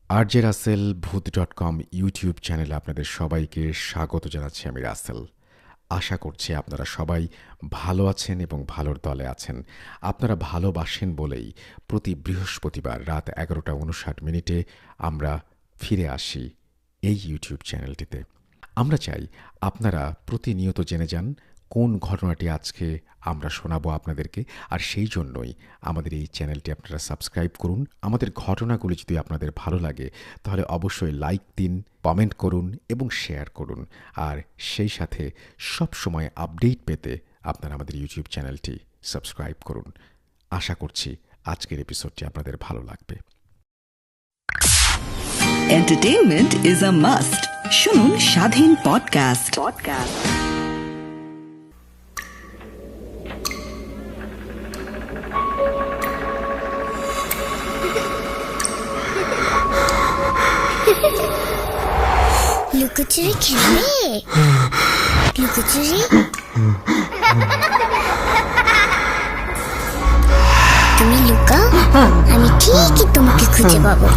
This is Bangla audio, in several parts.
আরজে রাসেল ভূত.com ইউটিউব চ্যানেলে আপনাদের সবাইকে স্বাগত জানাচ্ছি। আমি রাসেল। আশা করছি আপনারা সবাই ভালো আছেন এবং ভালোর দলে আছেন। আপনারা ভালোবাসেন বলেই প্রতি বৃহস্পতিবার রাত 11:59 আমরা ফিরে আসি এই ইউটিউব চ্যানেলটিতে। আমরা চাই আপনারা প্রতিনিয়ত জেনে যান কোন ঘটনাটি আজকে আমরা শোনাবো আপনাদেরকে, আর সেই জন্যই আমাদের এই চ্যানেলটি আপনারা সাবস্ক্রাইব করুন। আমাদের ঘটনাগুলি যদি আপনাদের ভালো লাগে তাহলে অবশ্যই লাইক দিন, কমেন্ট করুন এবং শেয়ার করুন। আর সেই সাথে সব সময় আপডেট পেতে আপনারা আমাদের ইউটিউব চ্যানেলটি সাবস্ক্রাইব করুন। আশা করছি আজকের এপিসোডটি আপনাদের ভালো লাগবে। Entertainment is a must. শুনুন স্বাধীন পডকাস্ট। লুকোচুরি খেলবে? লুকোচুরি তুমি লুকাও, আমি ঠিকই তোমাকে খুঁজে পাবো।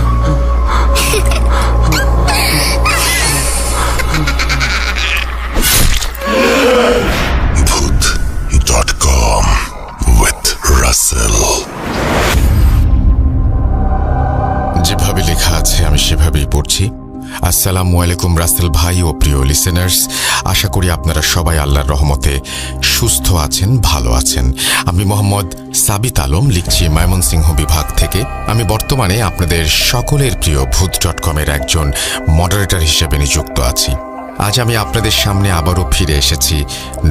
Voot.com with Russell। যেভাবে লেখা আছে আমি সেভাবেই পড়ছি। আসসালামু আলাইকুম রাসেল ভাই ও প্রিয় লিসেনার্স, আশা করি আপনারা সবাই আল্লাহর রহমতে সুস্থ আছেন, ভালো আছেন। আমি মোহাম্মদ সাবিত আলম, লিখছি ময়মনসিংহ বিভাগ থেকে। আমি বর্তমানে আপনাদের সকলের প্রিয় ভূত.com-এর একজন মডারেটর হিসেবে নিযুক্ত আছি। আজ আমি আপনাদের সামনে আবারও ফিরে এসেছি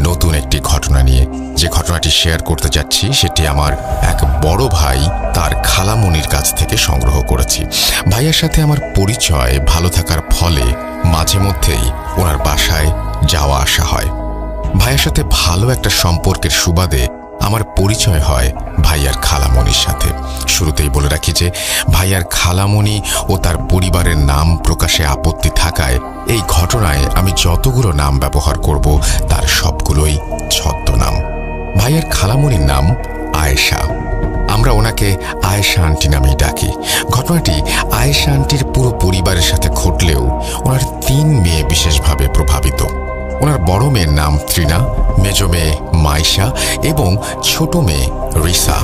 নতুন একটি ঘটনা নিয়ে। যে ঘটনাটি শেয়ার করতে যাচ্ছি সেটি আমার এক বড় ভাই তার খালামণির কাছ থেকে সংগ্রহ করেছি। ভাইয়ের সাথে আমার পরিচয় ভালো থাকার ফলে মাঝে মধ্যেই ওনার বাসায় যাওয়া আসা হয়। ভাইয়ের সাথে ভালো একটা সম্পর্কের সুবাদে আমার পরিচয় হয় ভাইয়ার খালামণির সাথে। শুরুতেই বলে রাখি যে ভাইয়ার খালামণি ও তার পরিবারের নাম প্রকাশে আপত্তি থাকায় এই ঘটনায় আমি যতগুলো নাম ব্যবহার করব তার সবগুলোই ছদ্মনাম। ভাইয়ার খালামণির নাম আয়েশা। আমরা ওনাকে আয়েশা আন্টি নামেই ডাকি। ঘটনাটি আয়েশা আন্টির পুরো পরিবারের সাথে ঘটলেও ওনার 3 মেয়ে বিশেষভাবে প্রভাবিত। ওনার বড় মেয়ের নাম ত্রিনা, মেজ মেয়ে মাইশা এবং ছোট মেয়ে রিসা।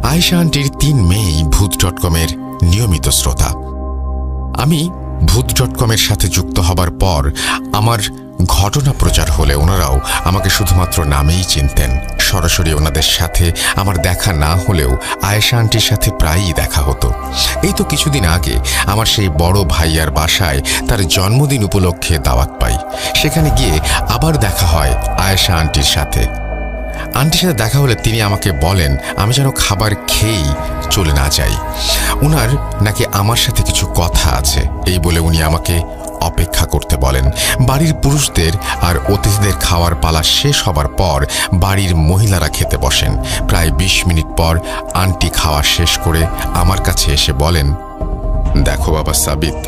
আয়েশা আন্টির 3 মেয়েই ভূত.com-এর নিয়মিত শ্রোতা। আমি ভূত.com-এর সাথে যুক্ত হবার পর আমার ঘটনা প্রচার হলে ওনারাও আমাকে শুধুমাত্র নামেই চিনতেন। সরাসরি ওনাদের সাথে আমার দেখা না হলেও আয়েশা আন্টির সাথে প্রায়ই দেখা হতো। এই তো কিছুদিন আগে আমার সেই বড় ভাইয়ার বাসায় তার জন্মদিন উপলক্ষে দাওয়াত পাই। সেখানে গিয়ে আবার দেখা হয় আয়েশা আন্টির সাথে। আন্টির সাথে দেখা হলে তিনি আমাকে বলেন আমি যেন খাবার খেয়েই চলে না যাই। ওনার নাকি আমার সাথে কিছু কথা আছে, এই বলে উনি আমাকে অপেক্ষা করতে বলেন। বাড়ির পুরুষদের আর অতিথিদের খাওয়ার পালা শেষ হবার পর বাড়ির মহিলারা খেতে বসেন। প্রায় 20 মিনিট পর আন্টি খাওয়া শেষ করে আমার কাছে এসে বলেন, দেখো বাবা সাবিত,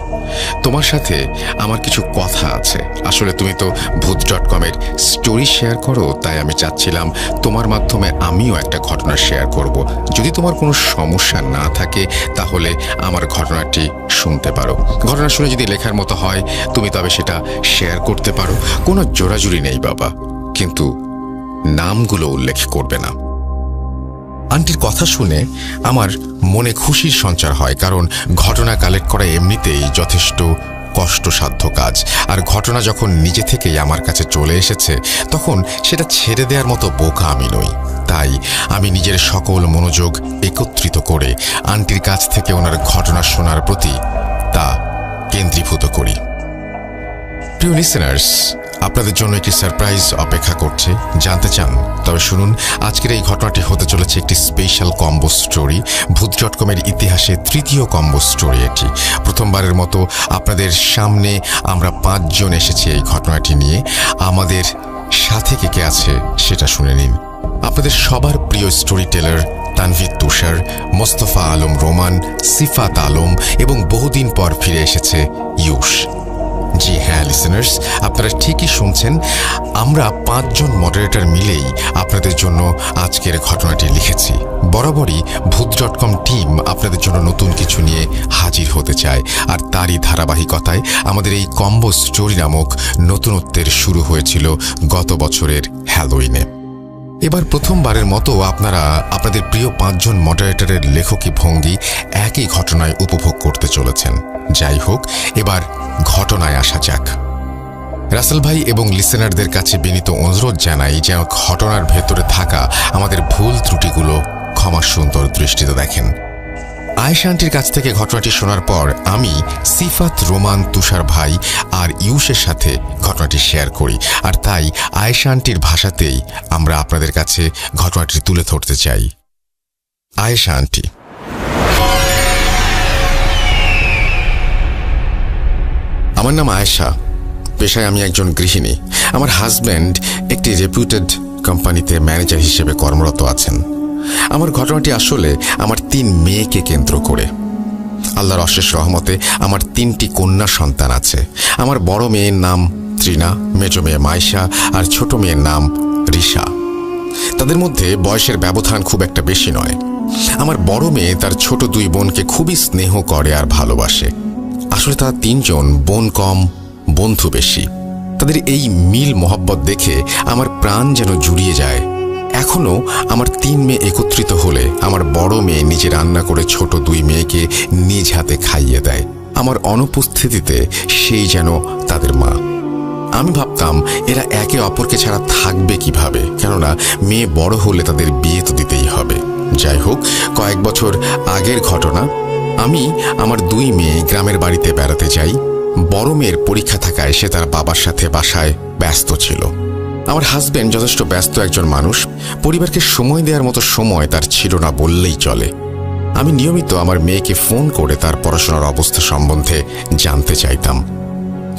তোমার সাথে আমার কিছু কথা আছে। আসলে তুমি তো ভূত.com-এর স্টোরি শেয়ার করো, তাই আমি চাচ্ছিলাম তোমার মাধ্যমে আমিও একটা ঘটনা শেয়ার করব। যদি তোমার কোনো সমস্যা না থাকে তাহলে আমার ঘটনাটি শুনতে পারো। ঘটনা শুনে যদি লেখার মতো হয় তুমি তবে সেটা শেয়ার করতে পারো। কোনো জোরাজুরি নেই বাবা, কিন্তু নামগুলো উল্লেখ করবে না। আন্টির কথা শুনে আমার মনে খুশির সঞ্চার হয়, কারণ ঘটনা কালেক্ট করা এমনিতেই যথেষ্ট কষ্টসাধ্য কাজ। আর ঘটনা যখন নিজে থেকেই আমার কাছে চলে এসেছে তখন সেটা ছেড়ে দেওয়ার মতো বোকা আমি নই। তাই আমি নিজের সকল মনোযোগ একত্রিত করে আন্টির কাছ থেকে ওনার ঘটনা শোনার প্রতি তা কেন্দ্রীভূত করি। প্রিয় লিসেনার্স, আপনাদের জন্য একটি সারপ্রাইজ অপেক্ষা করছে। জানতে চান? তবে শুনুন, আজকের এই ঘটনাটি হতে চলেছে একটি স্পেশাল কম্বো স্টোরি। ভূত.com-এর ইতিহাসে 3য় কম্বো স্টোরি এটি। প্রথমবারের মতো আপনাদের সামনে আমরা 5 জন এসেছি এই ঘটনাটি নিয়ে। আমাদের সাথে কে আছে সেটা শুনে নিন। আপনাদের সবার প্রিয় স্টোরি টেলার তানভীর তুষার, মোস্তফা আলম রোমান, সিফাত আলম এবং বহুদিন পর ফিরে এসেছে ইউশ। জি হ্যাঁ লিসেনার্স, আপনারা ঠিকই শুনছেন, আমরা 5 জন মডারেটর মিলেই আপনাদের জন্য আজকের ঘটনাটি লিখেছি। বরাবরই ভূত.com টিম আপনাদের জন্য নতুন কিছু নিয়ে হাজির হতে চায়, আর তারই ধারাবাহিকতায় আমাদের এই কম্বো স্টোরি নামক নতুনত্বের শুরু হয়েছিল গত বছরের হ্যালোইনে। এবার প্রথমবারের মতো আপনারা আপনাদের প্রিয় 5 জন মডারেটরের লেখকী ভঙ্গি একই ঘটনায় উপভোগ করতে চলেছেন। যাই হোক, এবার ঘটনায় আসা যাক। রাসেল ভাই এবং লিসেনারদের কাছে বিনীত অনুরোধ জানাই যেন ঘটনার ভেতরে থাকা আমাদের ভুল ত্রুটিগুলো ক্ষমা সুন্দর দৃষ্টিতে দেখেন। আয়েশা আন্টির কাছ থেকে ঘটনাটি শোনার পর আমি সিফাত, রোমান, তুষার ভাই আর ইউসের সাথে ঘটনাটি শেয়ার করি, আর তাই আয়েশা আন্টির ভাষাতেই আমরা আপনাদের কাছে ঘটনাটি তুলে ধরতে চাই। আয়েশা আন্টি: আমার নাম আয়েশা, পেশায় আমি একজন গৃহিণী। আমার হাজব্যান্ড একটি রেপুটেড কোম্পানিতে ম্যানেজার হিসেবে কর্মরত আছেন। আমার ঘটনাটি আসলে আমার 3 মেয়েকে কেন্দ্র করে। আল্লাহর অশেষ রহমতে আমার 3টি কন্যা সন্তান আছে। আমার বড় মেয়ের নাম ত্রিনা, মেজো মেয়ে মাইশা আর ছোট মেয়ের নাম রিশা। তাদের মধ্যে বয়সের ব্যবধান খুব একটা বেশি নয়। আমার বড় মেয়ে তার ছোট 2 বোনকে খুবই স্নেহ করে আর ভালোবাসে। আসলে তারা 3 জন, বোন কম, বন্ধু বেশি। তাদের এই মিল মোহাব্বত দেখে আমার প্রাণ যেন জুড়িয়ে যায়। এখনো আমার 3 মেয়ে একত্রিত হলে আমার বড় মেয়ে নিজে রান্না করে ছোট 2 মেয়েকে নিজ হাতে খাইয়ে দেয়। আমার অনুপস্থিতিতে সেই যেন তাদের মা। আমি ভাবতাম এরা একে অপরকে ছাড়া থাকবে কিভাবে, কেননা মেয়ে বড় হলে তাদের বিয়ে তো দিতেই হবে। যাই হোক, কয়েক বছর আগের ঘটনা। আমি আমার 2 মেয়ে গ্রামের বাড়িতে বেড়াতে যাই। বড় মেয়ের পরীক্ষা থাকায় সে তার বাবার সাথে বাসায় ব্যস্ত ছিল। আমার হাজব্যান্ড যথেষ্ট ব্যস্ত একজন মানুষ, পরিবারকে সময় দেওয়ার মতো সময় তার ছিল না বললেই চলে। আমি নিয়মিত আমার মেয়েকে ফোন করে তার পড়াশোনার অবস্থা সম্বন্ধে জানতে চাইতাম।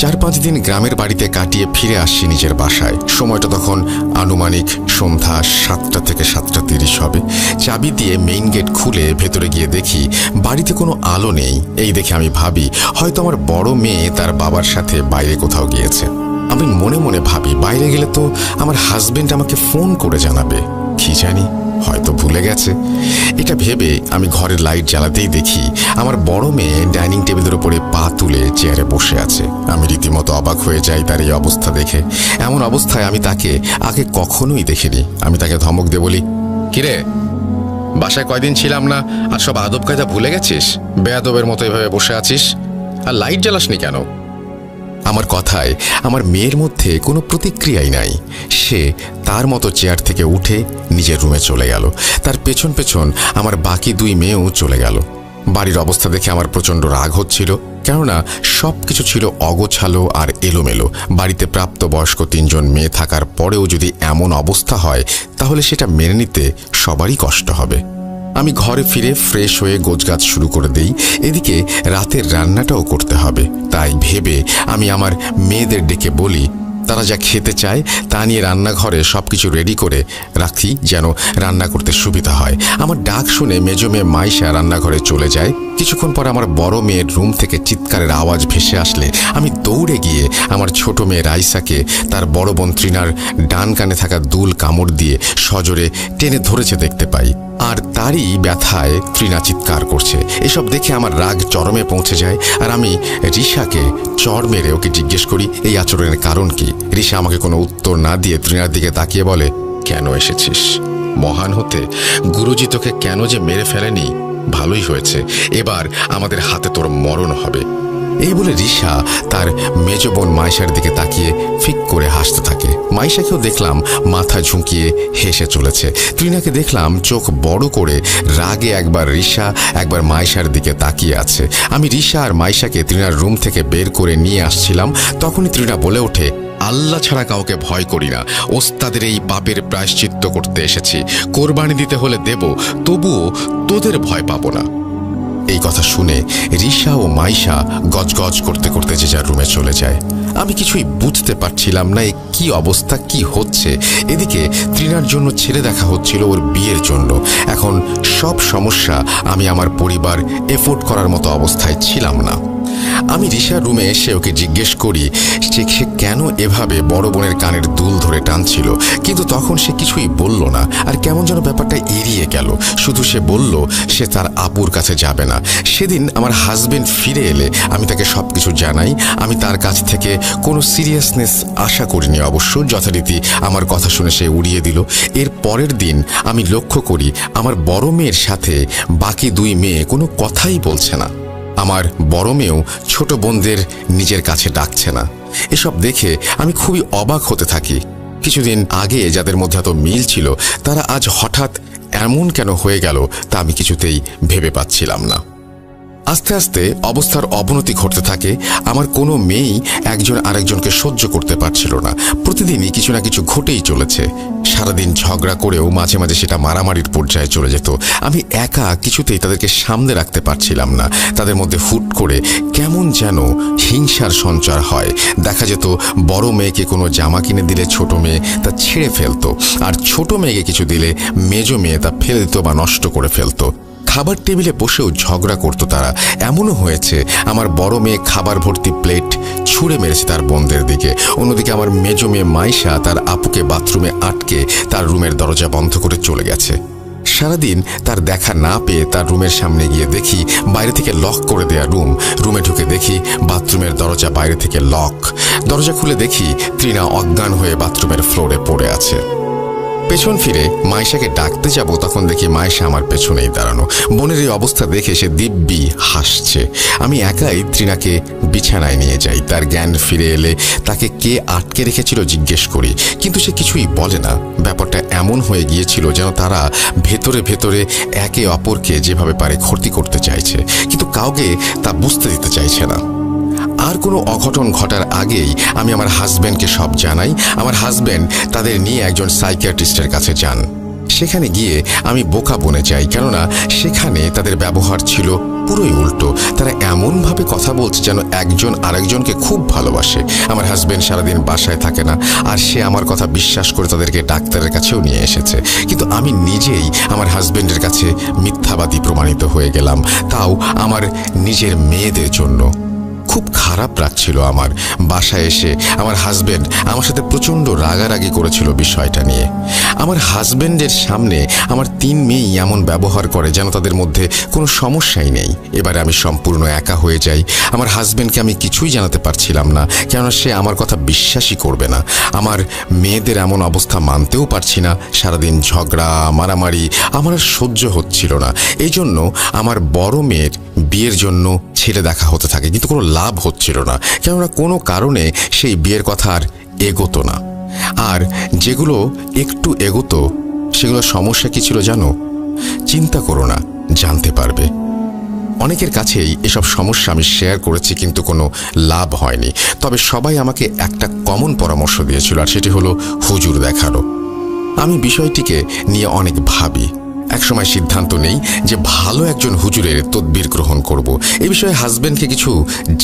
4-5 দিন গ্রামের বাড়িতে কাটিয়ে ফিরে আসছি নিজের বাসায়। সময়টা তখন আনুমানিক সন্ধ্যা 7টা থেকে 7:30 হবে। চাবি দিয়ে মেইন গেট খুলে ভেতরে গিয়ে দেখি বাড়িতে কোনো আলো নেই। এই দেখে আমি ভাবি হয়তো আমার বড় মেয়ে তার বাবার সাথে বাইরে কোথাও গিয়েছে। আমি মনে মনে ভাবি বাইরে গেলে তো আমার হাজবেন্ড আমাকে ফোন করে জানাবে, কি জানি হয়তো ভুলে গেছে। এটা ভেবে আমি ঘরের লাইট জ্বালাতেই দেখি আমার বড় মেয়ে ডাইনিং টেবিলের উপরে পা তুলে চেয়ারে বসে আছে। আমি রীতিমতো অবাক হয়ে যাই তার এই অবস্থা দেখে। এমন অবস্থায় আমি তাকে আগে কখনোই দেখিনি। আমি তাকে ধমক দিয়ে বলি, কিরে, বাসায় কয়দিন ছিলাম না আর সব আদব কায়দা ভুলে গেছিস? বেয়াদবের মতো এভাবে বসে আছিস, আর লাইট জ্বালাসনি কেন? আমার কথায় আমার মেয়ের মধ্যে কোনো প্রতিক্রিয়াই নাই। সে তার মতো চেয়ার থেকে উঠে নিজের রুমে চলে গেল। তার পেছন পেছন আমার বাকি 2 মেয়েও চলে গেল। বাড়ির অবস্থা দেখে আমার প্রচণ্ড রাগ হচ্ছিল, কেননা সব কিছু ছিল অগোছালো আর এলোমেলো। বাড়িতে প্রাপ্তবয়স্ক 3 জন মেয়ে থাকার পরেও যদি এমন অবস্থা হয় তাহলে সেটা মেনে নিতে সবারই কষ্ট হবে। আমি ঘরে ফিরে ফ্রেশ হয়ে গোছগাছ শুরু করে দেই। এদিকে রাতের রান্নাটাও করতে হবে। তাই ভেবে আমি আমার মেয়েদের ডেকে বলি তারা যা খেতে চায় তা নিয়ে রান্নাঘরে সবকিছু রেডি করে রাখি যেন রান্না করতে সুবিধা হয়। আমার ডাক শুনে মেজো মেয়ে মাইশা রান্নাঘরে চলে যায়। কিছুক্ষণ পর আমার বড় মেয়ের রুম থেকে চিৎকারের আওয়াজ ভেসে আসলে আমি দৌড়ে গিয়ে আমার ছোট মেয়ে রাইসাকে তার বড় বোন ত্রিনার ডান কানে থাকা দুল কামড় দিয়ে সজোরে টেনে ধরেছে দেখতে পাই, আর তারই ব্যথায় ত্রিনা চিৎকার করছে। এসব দেখে আমার রাগ চরমে পৌঁছে যায়, আর আমি রিশাকে চড় মেরে ওকে জিজ্ঞেস করি এই আচরণের কারণ কি। রিশা আমাকে কোনো উত্তর না দিয়ে ত্রিনার দিকে তাকিয়ে বলে, কেন এসেছিস? মহান হতে গুরুজি তোকে কেন যে মেরে ফেলেনি, ভালোই হয়েছে, এবার আমাদের হাতে তোর মরণ হবে। এই বলে রিশা তার মেজ বোন মাইশার দিকে তাকিয়ে ফিক করে হাসতে থাকে। মাইশাকেও দেখলাম মাথা ঝুঁকিয়ে হেসে চলেছে। ত্রিনাকে দেখলাম চোখ বড় করে রাগে একবার রিশা একবার মাইশার দিকে তাকিয়ে আছে। আমি রিশা আর মাইশাকে ত্রিনার রুম থেকে বের করে নিয়ে আসছিলাম, তখনই ত্রিনা বলে ওঠে, আল্লাহ ছাড়া কাউকে ভয় করি না, ওস্তাদের এই পাপের প্রায়শ্চিত্ত করতে এসেছি। কোরবানি দিতে হলে দেব, তবুও তোদের ভয় পাবো না। এই কথা শুনে রিশা ও মাইশা গজগজ করতে করতে যে যার রুমে চলে যায়। আমি কিছুই বুঝতে পারছিলাম না কি অবস্থা, কি হচ্ছে। এদিকে ত্রিনার জন্য ছেলে দেখা হচ্ছিল ওর বিয়ের জন্য। এখন সব সমস্যা আমি আমার পরিবার এফোর্ড করার মতো অবস্থায় ছিলাম না। আমি রিশার রুমে এসে ওকে জিজ্ঞেস করি সে কেন এভাবে বড় বোনের কানের দুল ধরে টানছিল, কিন্তু তখন সে কিছুই বলল না, আর কেমন যেন ব্যাপারটা এড়িয়ে গেল। শুধু সে বলল সে তার আপুর কাছে যাবে না। সেদিন আমার হাজবেন্ড ফিরে এলে আমি তাকে সবকিছু জানাই। আমি তার কাছ থেকে কোনো সিরিয়াসনেস আশা করিনি অবশ্য। যথারীতি আমার কথা শুনে সে উড়িয়ে দিল। এর পরের দিন আমি লক্ষ্য করি আমার বড় মেয়ের সাথে বাকি দুই মেয়ে কোনো কথাই বলছে না। আমার বড় মেয়েও ছোট বোনদের নিজের কাছে ডাকছে না। এসব দেখে আমি খুবই অবাক হতে থাকি। কিছুদিন আগে যাদের মধ্যে এত মিল ছিল তারা আজ হঠাৎ এমন কেন হয়ে গেল তা আমি কিছুতেই ভেবে পাচ্ছিলাম না। আস্তে আস্তে অবস্থার অবনতি ঘটতে থাকে। আমার কোনো মেয়েই একজন আরেকজনকে সহ্য করতে পারছিল না। প্রতিদিনই কিছু না কিছু ঘটেই চলেছে। সারাদিন ঝগড়া করেও মাঝে মাঝে সেটা মারামারির পর্যায়ে চলে যেত। আমি একা কিছুতেই তাদেরকে সামনে রাখতে পারছিলাম না। তাদের মধ্যে হুট করে কেমন যেন হিংসার সঞ্চার হয়। দেখা যেত বড় মেয়েকে কোনো জামা কিনে দিলে ছোট মেয়ে তা ছিঁড়ে ফেলতো, আর ছোট মেয়েকে কিছু দিলে মেজো মেয়ে তা ফেলে দিত বা নষ্ট করে ফেলতো। খাবার টেবিলে বসেও ঝগড়া করতো তারা। এমনও হয়েছে আমার বড় মেয়ে খাবার ভর্তি প্লেট ছুঁড়ে মেরেছে তার বোনদের দিকে। অন্যদিকে আমার মেজো মেয়ে মাইশা তার আপুকে বাথরুমে আটকে তার রুমের দরজা বন্ধ করে চলে গেছে। সারাদিন তার দেখা না পেয়ে তার রুমের সামনে গিয়ে দেখি বাইরে থেকে লক করে দেয়া রুম। রুমে ঢুকে দেখি বাথরুমের দরজা বাইরে থেকে লক। দরজা খুলে দেখি তৃণা অজ্ঞান হয়ে বাথরুমের ফ্লোরে পড়ে আছে। পেছন ফিরে মাইশাকে ডাকতে যাব, তখন দেখি মাইশা আমার পেছনেই দাঁড়ানো। বোনের এই অবস্থা দেখে সে দিব্যি হাসছে। আমি একাই তৃণাকে বিছানায় নিয়ে যাই। তার জ্ঞান ফিরে এলে তাকে কে আটকে রেখেছিল জিজ্ঞেস করি, কিন্তু সে কিছুই বলে না। ব্যাপারটা এমন হয়ে গিয়েছিল যেন তারা ভেতরে ভেতরে একে অপরকে যেভাবে পারে ক্ষতি করতে চাইছে, কিন্তু কাউকে তা বুঝতে দিতে চাইছে না। আর কোনো অঘটন ঘটার আগেই আমি আমার হাজব্যান্ডকে সব জানাই। আমার হাজব্যান্ড তাদের নিয়ে একজন সাইকিয়াট্রিস্টের কাছে যান। সেখানে গিয়ে আমি বোকা বনে যাই, কেননা সেখানে তাদের ব্যবহার ছিল পুরোই উল্টো। তারা এমনভাবে কথা বলছে যেন একজন আরেকজনকে খুব ভালোবাসে। আমার হাজব্যান্ড সারাদিন বাসায় থাকে না, আর সে আমার কথা বিশ্বাস করে তাদেরকে ডাক্তারের কাছেও নিয়ে এসেছে। কিন্তু আমি নিজেই আমার হাজব্যান্ডের কাছে মিথ্যাবাদী প্রমাণিত হয়ে গেলাম, তাও আমার নিজের মেয়েদের জন্য। খুব খারাপ লাগছিল আমার। বাসায় এসে আমার হাজব্যান্ড আমার সাথে প্রচণ্ড রাগারাগি করেছিল বিষয়টা নিয়ে। আমার হাজব্যান্ডের সামনে আমার তিন মেয়েই এমন ব্যবহার করে যেন তাদের মধ্যে কোনো সমস্যাই নেই। এবারে আমি সম্পূর্ণ একা হয়ে যাই। আমার হাজব্যান্ডকে আমি কিছুই জানাতে পারছিলাম না, কেননা সে আমার কথা বিশ্বাসই করবে না। আমার মেয়েদের এমন অবস্থা মানতেও পারছি না। সারাদিন ঝগড়া মারামারি আমার আর সহ্য হচ্ছিল না। এই জন্য আমার বড় মেয়ের বিয়ের জন্য ছেলে দেখা হতে থাকে, কিন্তু কোনো লাভ হচ্ছিল না, কেননা কোনো কারণে সেই বিয়ের কথা আর এগোতো না। আর যেগুলো একটু এগোতো সেগুলো সমস্যা কি ছিল জানো? চিন্তা করো না, জানতে পারবে। অনেকের কাছেই এসব সমস্যা আমি শেয়ার করেছি, কিন্তু কোনো লাভ হয়নি। তবে সবাই আমাকে একটা কমন পরামর্শ দিয়েছিল, আর সেটি হলো হুজুর দেখানো। আমি বিষয়টিকে নিয়ে অনেক ভাবি। একসময় সিদ্ধান্ত নেই যে ভালো একজন হুজুরের তদবির গ্রহণ করব। এই বিষয়ে হাজব্যান্ডকে কিছু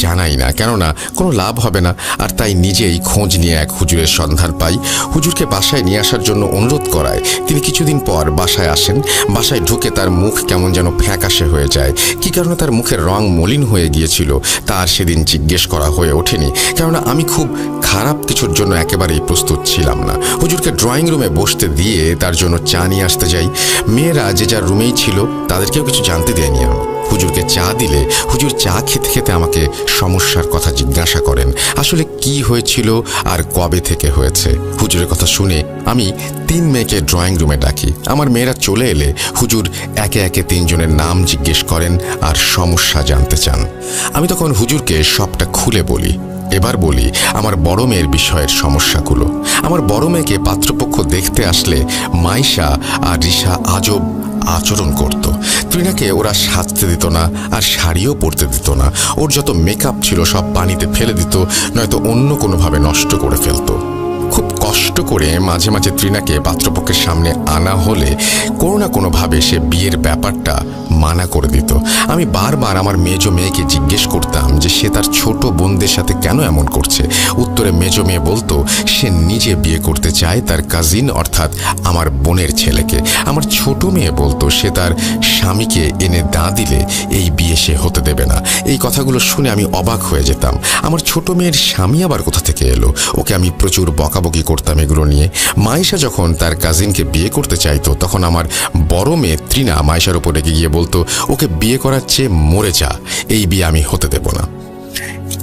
জানাই না, কেননা কোনো লাভ হবে না। আর তাই নিজেই খোঁজ নিয়ে এক হুজুরের সন্ধান পাই। হুজুরকে বাসায় নিয়ে আসার জন্য অনুরোধ করায় তিনি কিছুদিন পর বাসায় আসেন। বাসায় ঢুকে তার মুখ কেমন যেন ফ্যাকাশে হয়ে যায়। কি কারণে তার মুখের রং মলিন হয়ে গিয়েছিল তা আর সেদিন জিজ্ঞেস করা হয়ে ওঠেনি, কেননা আমি খুব খারাপ কিছুর জন্য একেবারেই প্রস্তুত ছিলাম না। হুজুরকে ড্রয়িং রুমে বসতে দিয়ে তার জন্য চা নিয়ে আসতে যাই। মেয়েরা যে যার রুমেই ছিল, তাদেরকেও কিছু জানতে দেয়নি আমি। হুজুরকে চা দিলে হুজুর চা খেতে খেতে আমাকে সমস্যার কথা জিজ্ঞাসা করেন, আসলে কি হয়েছিল আর কবে থেকে হয়েছে। হুজুরের কথা শুনে আমি তিন মেয়েকে ড্রয়িং রুমে ডাকি। আমার মেয়েরা চলে এলে হুজুর একে একে তিনজনের নাম জিজ্ঞেস করেন আর সমস্যা জানতে চান। আমি তখন হুজুরকে সবটা খুলে বলি। এবার বলি আমার বড় মেয়ের বিষয়ের সমস্যাগুলো। আমার বড় মেয়েকে পাত্রপক্ষ দেখতে আসলে মাইশা আর রিশা আজব আচরণ করত। তৃণাকে ওরা সাজতে দিত না, আর শাড়িও পরতে দিত না। ওর যত মেকআপ ছিল সব পানিতে ফেলে দিত, নয়তো অন্য কোনোভাবে নষ্ট করে ফেলতো। খুব কষ্ট করে মাঝে মাঝে তৃণাকে পাত্রপক্ষের সামনে আনা হলে কোনো না কোনোভাবে সে বিয়ের ব্যাপারটা মানা করে দিত। আমি বারবার আমার মেজো মেয়েকে জিজ্ঞেস করতাম যে সে তার ছোট বোনদের সাথে কেন এমন করছে। উত্তরে মেজো মেয়ে বলতো সে নিজে বিয়ে করতে চায় তার কাজিন অর্থাৎ আমার বোনের ছেলেকে। আমার ছোট মেয়ে বলতো সে তার স্বামীকে এনে না দিলে এই বিয়ে সে হতে দেবে না। এই কথাগুলো শুনে আমি অবাক হয়ে যেতাম। আমার ছোট মেয়ের স্বামী আবার কোথা থেকে এলো? ওকে আমি প্রচুর বকাবকি করতাম এগুলো নিয়ে। মাইশা যখন তার কাজিনকে বিয়ে করতে চাইতো তখন আমার বড় মেয়ে তৃণা মাইশার উপর রেগে গিয়ে বলতো ওকে বিয়ে করার চেয়ে মরে যা, এই বিয়ে আমি হতে দেব না।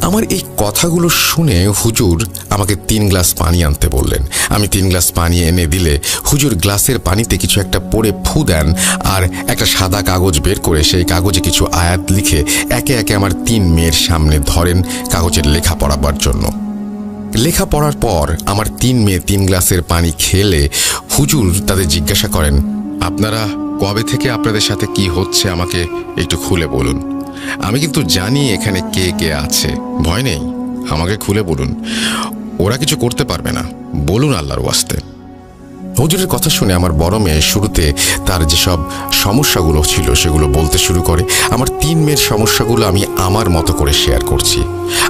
আমার এই কথাগুলো শুনে হুজুর আমাকে 3 গ্লাস পানি আনতে বললেন। আমি 3 গ্লাস পানি এনে দিলে হুজুর গ্লাসের পানিতে কিছু একটা পরে ফু দেন আর একটা সাদা কাগজ বের করে সেই কাগজে কিছু আয়াত লিখে একে একে আমার 3 মেয়ের সামনে ধরেন কাগজের লেখা পড়াবার জন্য। লেখা পড়ার পর আমার 3 মেয়ে 3 গ্লাসের পানি খেলে হুজুর তাদের জিজ্ঞাসা করেন, আপনারা কবে থেকে আপনাদের সাথে কি হচ্ছে আমাকে একটু খুলে বলুন। আমি কিন্তু জানি এখানে কে কে আছে, ভয় নেই, আমাকে খুলে বলুন। ওরা কিছু করতে পারবে না, বলুন আল্লাহর ওয়াস্তে। হুজুরের কথা শুনে আমার বড় মেয়ে শুরুতে তার যেসব সমস্যাগুলো ছিল সেগুলো বলতে শুরু করে। আমার 3 মেয়ের সমস্যাগুলো আমি আমার মতো করে শেয়ার করছি।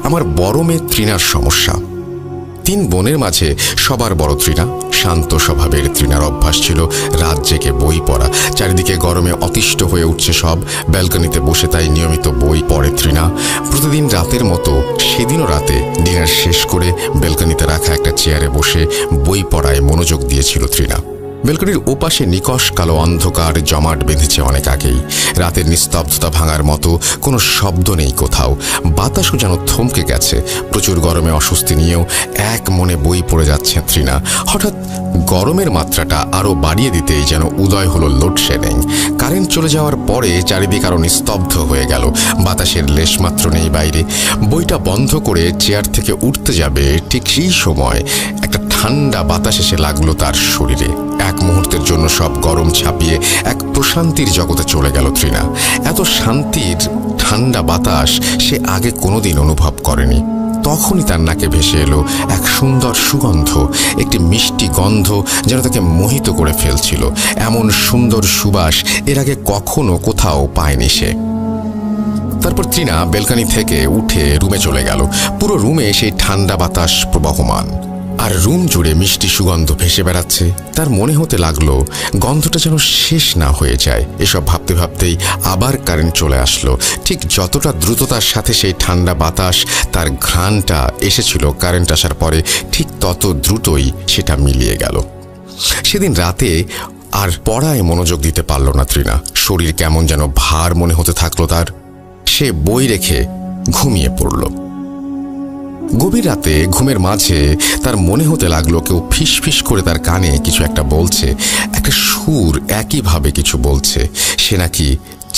আমার বড় মেয়ে তৃণার সমস্যা। 3 বোনের মাঝে সবার বড় তৃণা। শান্ত স্বভাবের তৃণার অভ্যাস ছিল রাত জেগে বই পড়া। চারিদিকে গরমে অতিষ্ঠ হয়ে উঠছে সব, ব্যালকনিতে বসে তাই নিয়মিত বই পড়ে তৃণা। প্রতিদিন রাতের মতো সেদিনও রাতে ডিনার শেষ করে ব্যালকনিতে রাখা একটা চেয়ারে বসে বই পড়ায় মনোযোগ দিয়েছিল তৃণা। ব্যালকনির ওপাশে নিকষ কালো অন্ধকার জমাট বেঁধেছে অনেক আগেই। রাতের নিস্তব্ধতা ভাঙার মতো কোনো শব্দ নেই কোথাও। বাতাসও যেন থমকে গেছে। প্রচুর গরমে অস্বস্তি নিয়েও এক মনে বই পড়ে যাচ্ছে তৃণা। হঠাৎ গরমের মাত্রাটা আরও বাড়িয়ে দিতেই যেন উদয় হলো লোডশেডিং। কারেন্ট চলে যাওয়ার পরে চারিদিক আরও নিস্তব্ধ হয়ে গেল। বাতাসের লেশমাত্র নেই বাইরে। বইটা বন্ধ করে চেয়ার থেকে উঠতে যাবে ঠিক সেই সময় একটা ঠান্ডা বাতাস এসে লাগলো তার শরীরে। এক মুহূর্তের জন্য সব গরম ছাপিয়ে এক প্রশান্তির জগতে চলে গেল তৃণা। এত শান্তির ঠান্ডা বাতাস সে আগে কোনোদিন অনুভব করেনি। তখনই তার নাকে ভেসে এলো এক সুন্দর সুগন্ধ, একটি মিষ্টি গন্ধ যেন তাকে মোহিত করে ফেলছিল। এমন সুন্দর সুবাস এর আগে কখনো কোথাও পায়নি সে। তারপর তৃণা ব্যালকনি থেকে উঠে রুমে চলে গেল। পুরো রুমে সেই ঠান্ডা বাতাস প্রবাহমান আর রুম জুড়ে মিষ্টি সুগন্ধ ভেসে বেড়াচ্ছে। তার মনে হতে লাগলো গন্ধটা যেন শেষ না হয়ে যায়। এসব ভাবতে ভাবতেই আবার কারেন্ট চলে আসলো। ঠিক যতটা দ্রুততার সাথে সেই ঠান্ডা বাতাস তার ঘ্রাণটা এসেছিল, কারেন্ট আসার পরে ঠিক তত দ্রুতই সেটা মিলিয়ে গেল। সেদিন রাতে আর পড়ায় মনোযোগ দিতে পারল না তৃণা। শরীর কেমন যেন ভার মনে হতে থাকলো তার। সে বই রেখে ঘুমিয়ে পড়ল। গভীর রাতে ঘুমের মাঝে তার মনে হতে লাগলো কেউ ফিস ফিস করে তার কানে কিছু একটা বলছে। একটা সুর একইভাবে কিছু বলছে। সে নাকি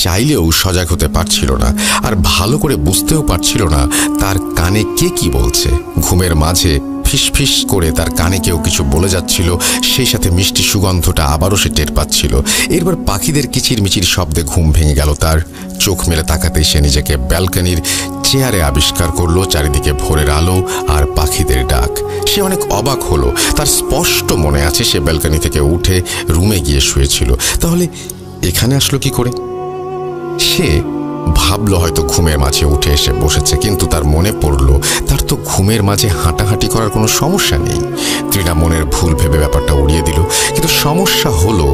চাইলেও সজাগ হতে পারছিল না, আর ভালো করে বুঝতেও পারছিল না তার কানে কে কি বলছে। ঘুমের মাঝে ফিসফিস করে তার কানে কেউ কিছু বলে যাচ্ছিল, সেই সাথে মিষ্টি সুগন্ধটা আবারও সে টের পাচ্ছিল। এরপর পাখিদের কিচিরমিচির শব্দে ঘুম ভেঙে গেল তার। চোখ মেলে তাকাতেই সে নিজেকে ব্যালকনির চেয়ারে আবিষ্কার করলো। চারিদিকে ভোরের আলো আর পাখিদের ডাক। সে অনেক অবাক হলো। তার স্পষ্ট মনে আছে সে ব্যালকনি থেকে উঠে রুমে গিয়ে শুয়েছিল। তাহলে এখানে আসলো কি করে? সে ভাবলো হয়তো ঘুমের মাঝে উঠে এসে বসেছে, কিন্তু তার মনে পড়লো তার তো ঘুমের মাঝে হাঁটাহাঁটি করার কোনো সমস্যা নেই। তৃণা মনের ভুল ভেবে ব্যাপারটা উড়িয়ে দিল। কিন্তু সমস্যা হলো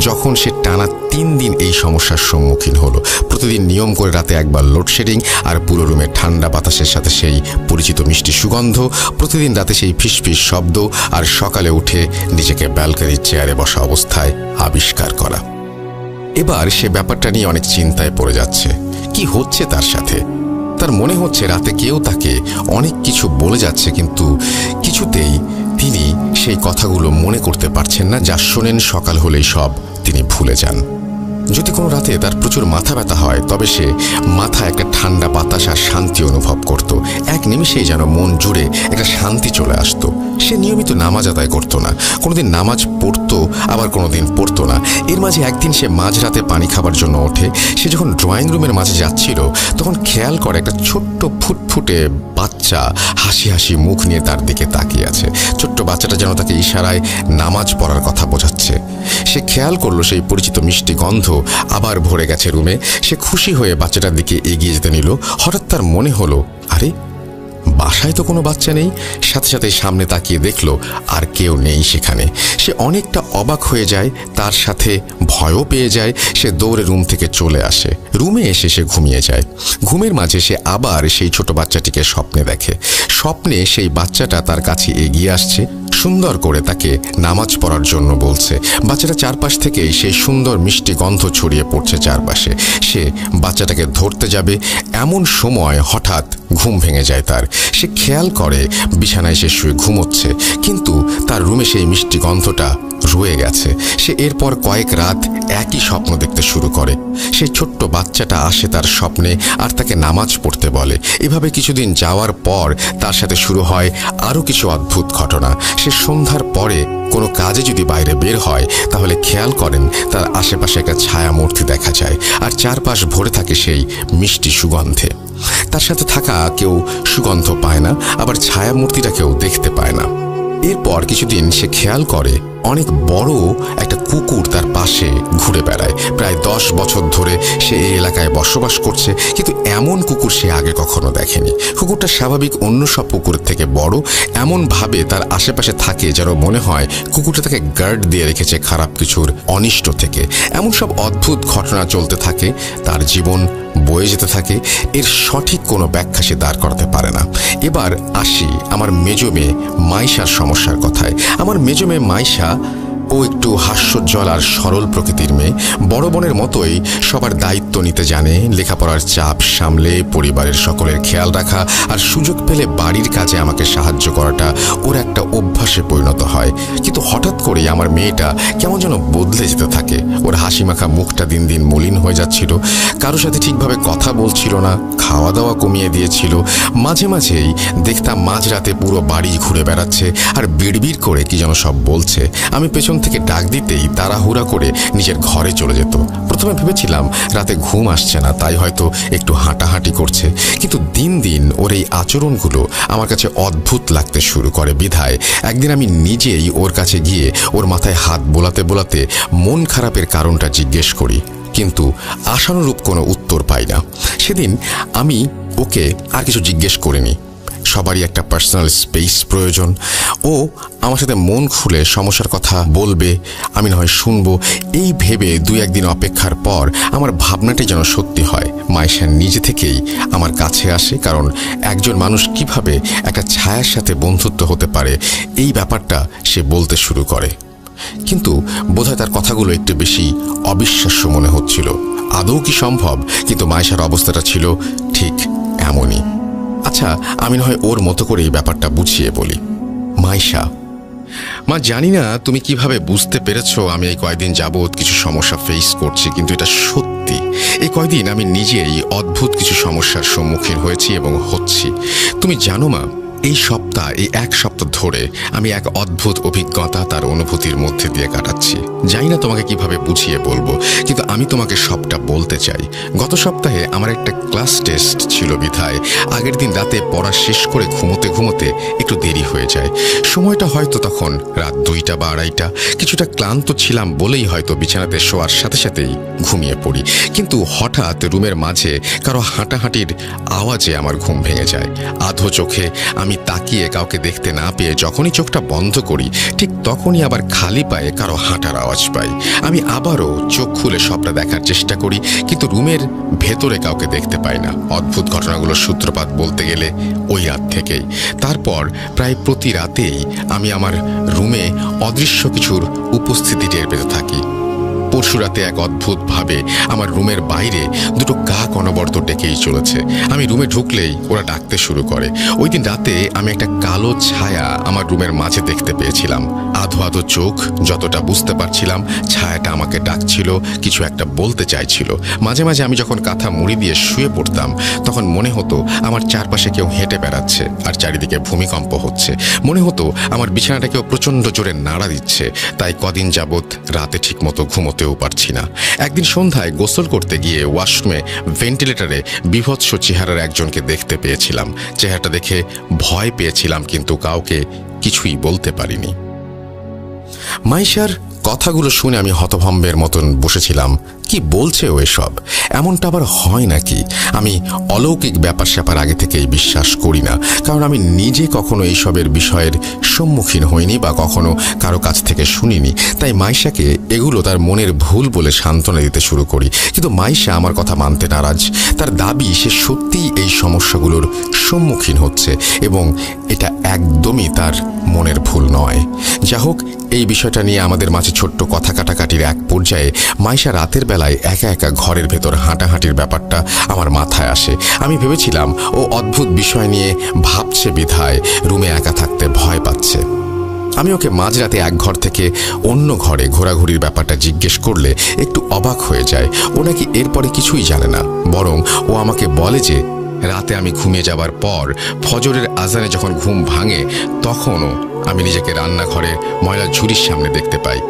যখন সে টানা 3 দিন এই সমস্যার সম্মুখীন হলো। প্রতিদিন নিয়ম করে রাতে একবার লোডশেডিং, আর পুরো রুমে ঠান্ডা বাতাসের সাথে সেই পরিচিত মিষ্টি সুগন্ধ। প্রতিদিন রাতে সেই ফিসফিস শব্দ, আর সকালে উঠে নিজেকে ব্যালকনির চেয়ারে বসা অবস্থায় আবিষ্কার করা। এবার সে ব্যাপারটা নিয়ে অনেক চিন্তায় পড়ে যাচ্ছে। কি হচ্ছে তার সাথে? তার মনে হচ্ছে রাতে কেউ তাকে অনেক কিছু বলে যাচ্ছে, কিন্তু কিছুতেই তিনি সেই কথাগুলো মনে করতে পারছেন না। যা শোনেন সকাল হলেই সব তিনি ভুলে যান। যদি কোনো রাতে তার প্রচুর মাথা ব্যথা হয়, তবে সে মাথায় একটা ঠান্ডা বাতাস আর শান্তি অনুভব করত। এক নিমিষেই যেন মন জুড়ে একটা শান্তি চলে আসতো। সে নিয়মিত নামাজ আদায় করতো না। কোনোদিন নামাজ পড়তো, আবার কোনোদিন পড়তো না। এর মাঝে একদিন সে মাঝরাতে পানি খাবার জন্য ওঠে। সে যখন ড্রয়িং রুমের মাঝে যাচ্ছিল, তখন খেয়াল করে একটা ছোট্ট ফুটফুটে বাচ্চা হাসি হাসি মুখ নিয়ে তার দিকে তাকিয়ে আছে। ছোট্ট বাচ্চাটা যেন তাকে ইশারায় নামাজ পড়ার কথা বোঝাচ্ছে। সে খেয়াল করলো সেই পরিচিত মিষ্টি গন্ধ আবার ভরে গেছে রুমে। সে খুশি হয়ে বাচ্চাটার দিকে এগিয়ে যেতে নিল। হঠাৎ তার মনে হলো, আরে বাসায় তো কোনো বাচ্চা নেই। সাথে সাথে সামনে তাকিয়ে দেখলো আর কেউ নেই সেখানে। সে অনেকটা অবাক হয়ে যায়, তার সাথে ভয়ও পেয়ে যায়। সে দৌড়ে রুম থেকে চলে আসে। রুমে এসে সে ঘুমিয়ে যায়। ঘুমের মাঝে সে আবার সেই ছোট বাচ্চাটিকে স্বপ্নে দেখে। স্বপ্নে সেই বাচ্চাটা তার কাছে এগিয়ে আসছে, সুন্দর করে তাকে নামাজ পড়ার জন্য বলছে। বাচ্চাটা চারপাশ থেকেই সেই সুন্দর মিষ্টি গন্ধ ছড়িয়ে পড়ছে চারপাশে। সে বাচ্চাটাকে ধরতে যাবে, এমন সময় হঠাৎ ঘুম ভেঙে যায় তার। সে খেয়াল করে বিছানায় সে শুয়ে ঘুমোচ্ছে, কিন্তু তার রুমে সেই মিষ্টি গন্ধটা রয়ে গেছে। সে এরপর কয়েক রাত একই স্বপ্ন দেখতে শুরু করে। সেই ছোট্ট বাচ্চাটা আসে তার স্বপ্নে আর তাকে নামাজ পড়তে বলে। এভাবে কিছুদিন যাওয়ার পর তার সাথে শুরু হয় আরও কিছু অদ্ভুত ঘটনা। সে সন্ধ্যার পরে কোনো কাজে যদি বাইরে বের হয় তাহলে খেয়াল করেন তার আশেপাশে একটা ছায়া মূর্তি দেখা যায়, আর চারপাশ ভরে থাকে সেই মিষ্টি সুগন্ধে। তার সাথে থাকা কেউ সুগন্ধ পায় না, আবার ছায়া মূর্তিটাকেও দেখতে পায় না। এরপর কিছুদিন সে খেয়াল করে অনেক বড় একটা কুকুর তার পাশে ঘুরে বেড়ায়। প্রায় 10 বছর ধরে সে এই এলাকায় বসবাস করছে, কিন্তু এমন কুকুর সে আগে কখনো দেখেনি। কুকুরটা স্বাভাবিক অন্য সব কুকুরের থেকে বড়, এমনভাবে তার আশেপাশে থাকে যেন মনে হয় কুকুরটা তাকে গার্ড দিয়ে রেখেছে খারাপ কিছুর অনিষ্ট থেকে। এমন সব অদ্ভুত ঘটনা চলতে থাকে, তার জীবন বয়ে যেতে থাকে। এর সঠিক কোনো ব্যাখ্যা সে দাঁড় করাতে পারে না। এবার আসি আমার মেজো মেয়ে মাইশার সমস্যার কথায়। আমার মেজো মেয়ে মাইশা ও একটু হাস্যোজ্জ্বল আর সরল প্রকৃতির মেয়ে। বড় বোনের মতোই সবার দায়িত্ব নিতে জানে, লেখাপড়ার চাপ সামলে পরিবারের সকলের খেয়াল রাখা আর সুযোগ পেলে বাড়ির কাজে আমাকে সাহায্য করাটা ওর একটা অভ্যাসে পরিণত হয়। কিন্তু হঠাৎ করেই আমার মেয়েটা কেমন যেন বদলে যেতে থাকে। ওর হাসি মাখা মুখটা দিন দিন মলিন হয়ে যাচ্ছিল, কারোর সাথে ঠিকভাবে কথা বলছিল না, খাওয়া দাওয়া কমিয়ে দিয়েছিল। মাঝে মাঝেই দেখতাম মাঝরাতে পুরো বাড়ি ঘুরে বেড়াচ্ছে আর বিড়বিড় করে কি যেন সব বলছে। আমি পেছন থেকে ডাক দিতেই তাড়াহুড়া করে নিজের ঘরে চলে যেত। প্রথমে ভেবেছিলাম রাতে ঘুম আসছে না, তাই হয়তো একটু হাঁটাহাঁটি করছে, কিন্তু দিন দিন ওর এই আচরণগুলো আমার কাছে অদ্ভুত লাগতে শুরু করে। বিধায় একদিন আমি নিজেই ওর কাছে গিয়ে ওর মাথায় হাত বোলাতে বোলাতে মন খারাপের কারণটা জিজ্ঞেস করি, কিন্তু আশানুরূপ কোনো উত্তর পাই না। সেদিন আমি ওকে আর কিছু জিজ্ঞেস করিনি। সবারই একটা পার্সোনাল স্পেস প্রয়োজন। ও আমার সাথে মন খুলে সমস্যার কথা বলবে, আমি না হয় শুনবো। এই ভেবে 2-1 দিন অপেক্ষার পর আমার ভাবনাটি যেন সত্যি হয়। মাইশা নিজে থেকেই আমার কাছে আসে, কারণ একজন মানুষ কিভাবে একটা ছায়ার সাথে বন্ধুত্ব হতে পারে এই ব্যাপারটা সে বলতে শুরু করে। কিন্তু বোধহয় তার কথাগুলো একটু বেশি অবিশ্বাস্য মনে হচ্ছিল। আদৌ কি সম্ভব? কিন্তু মাইশার অবস্থাটা ছিল ঠিক এমনই। আচ্ছা, আমি না হয় ওর মতো করে এই ব্যাপারটা বুঝিয়ে বলি। মাইশা, মা, জানি না তুমি কিভাবে বুঝতে পেরেছো আমি এই কয়েকদিন যাবৎ কিছু সমস্যা ফেস করছি, কিন্তু এটা সত্যি। এই কয়েকদিন আমি নিজেই অদ্ভুত কিছু সমস্যার সম্মুখীন হয়েছি এবং হচ্ছি। তুমি জানো মা, এই এক সপ্তাহ ধরে আমি এক অদ্ভুত অভিজ্ঞতা তার অনুভূতির মধ্যে দিয়ে কাটাচ্ছি। জানি না তোমাকে কিভাবে বুঝিয়ে বলবো, কিন্তু আমি তোমাকে সবটা বলতে চাই। গত সপ্তাহে আমার একটা ক্লাস টেস্ট ছিল, বিধায় আগের দিন রাতে পড়া শেষ করে ঘুমোতে ঘুমোতে একটু দেরি হয়ে যায়। সময়টা হয়তো তখন রাত 2টা বা 2:30। কিছুটা ক্লান্ত ছিলাম বলেই হয়তো বিছানাতে শোয়ার সাথে সাথেই ঘুমিয়ে পড়ি, কিন্তু হঠাৎ রুমের মাঝে কারো হাঁটাহাঁটির আওয়াজে আমার ঘুম ভেঙে যায়। আধো চোখে আমি তাকিয়ে কাউকে দেখতে না পেয়ে যখনই চোখটা বন্ধ করি, ঠিক তখনই আবার খালি পায়ে কারো হাঁটার আওয়াজ পাই। আমি আবারও চোখ খুলে সবটা দেখার চেষ্টা করি, কিন্তু রুমের ভেতরে কাউকে দেখতে পাই না। অদ্ভুত ঘটনাগুলোর সূত্রপাত বলতে গেলে ওই রাত থেকেই। তারপর প্রায় প্রতি রাতেই আমি আমার রুমে অদৃশ্য কিছুর উপস্থিতি টের পেতে থাকি। পরশু রাতে এক অদ্ভুতভাবে আমার রুমের বাইরে দুটো কাক অনবরত ডেকেই চলেছে। আমি রুমে ঢুকলেই ওরা ডাকতে শুরু করে। ওই দিন রাতে আমি একটা কালো ছায়া আমার রুমের মাঝে দেখতে পেয়েছিলাম। আধো আধো চোখ, যতটা বুঝতে পারছিলাম ছায়াটা আমাকে ডাকছিল, কিছু একটা বলতে চাইছিল। মাঝে মাঝে আমি যখন কাঁথা মুড়ি দিয়ে শুয়ে পড়তাম তখন মনে হতো আমার চারপাশে কেউ হেঁটে বেড়াচ্ছে আর চারিদিকে ভূমিকম্প হচ্ছে। মনে হতো আমার বিছানাটাকেও প্রচণ্ড জোরে নাড়া দিচ্ছে। তাই কদিন যাবৎ রাতে ঠিকমতো ঘুমোতেও পারছি না। একদিন সন্ধ্যায় গোসল করতে গিয়ে ওয়াশরুমে ভেন্টিলেটরে বিভৎস চেহারার একজনকে দেখতে পেয়েছিলাম। চেহারাটা দেখে ভয় পেয়েছিলাম, কিন্তু কাউকে কিছুই বলতে পারিনি। মাইশার কথাগুলো শুনে আমি হতভম্বের মতন বসেছিলাম, কি বলছে ও এসব? এমনটা আবার হয় নাকি? আমি অলৌকিক ব্যাপার স্যাপার আগে থেকেই বিশ্বাস করি না, কারণ আমি নিজে কখনো এইসবের বিষয়ের সম্মুখীন হইনি বা কখনো কারো কাছ থেকে শুনিনি। তাই মাইশাকে এগুলো তার মনের ভুল বলে সান্ত্বনা দিতে শুরু করি। কিন্তু মাইশা আমার কথা মানতে নারাজ। তার দাবি সে সত্যিই এই সমস্যাগুলোর সম্মুখীন হচ্ছে এবং এটা একদমই তার মনের ভুল নয়। যা হোক, এই বিষয়টা নিয়ে আমাদের মাঝে ছোট্ট কথা কাটাকাটির এক পর্যায়ে মাইশা রাতের বেলায় একা একা ঘরের ভেতর হাঁটাহাঁটির ব্যাপারটা আমার মাথায় আসে। আমি ভেবেছিলাম ও অদ্ভুত বিষয় নিয়ে ভাবছে বিধায় রুমে একা থাকতে ভয় পাচ্ছে। আমি ওকে মাঝরাতে এক ঘর থেকে অন্য ঘরে ঘোরাঘুরির ব্যাপারটা জিজ্ঞেস করলে একটু অবাক হয়ে যায়। ও নাকি এরপরে কিছুই জানে না, বরং ও আমাকে বলে যে রাতে আমি ঘুমিয়ে যাবার পর ফজরের আজানে যখন ঘুম ভাঙে তখনও আমি নিজেকে রান্নাঘরে ময়লার ঝুড়ির সামনে দেখতে পাই।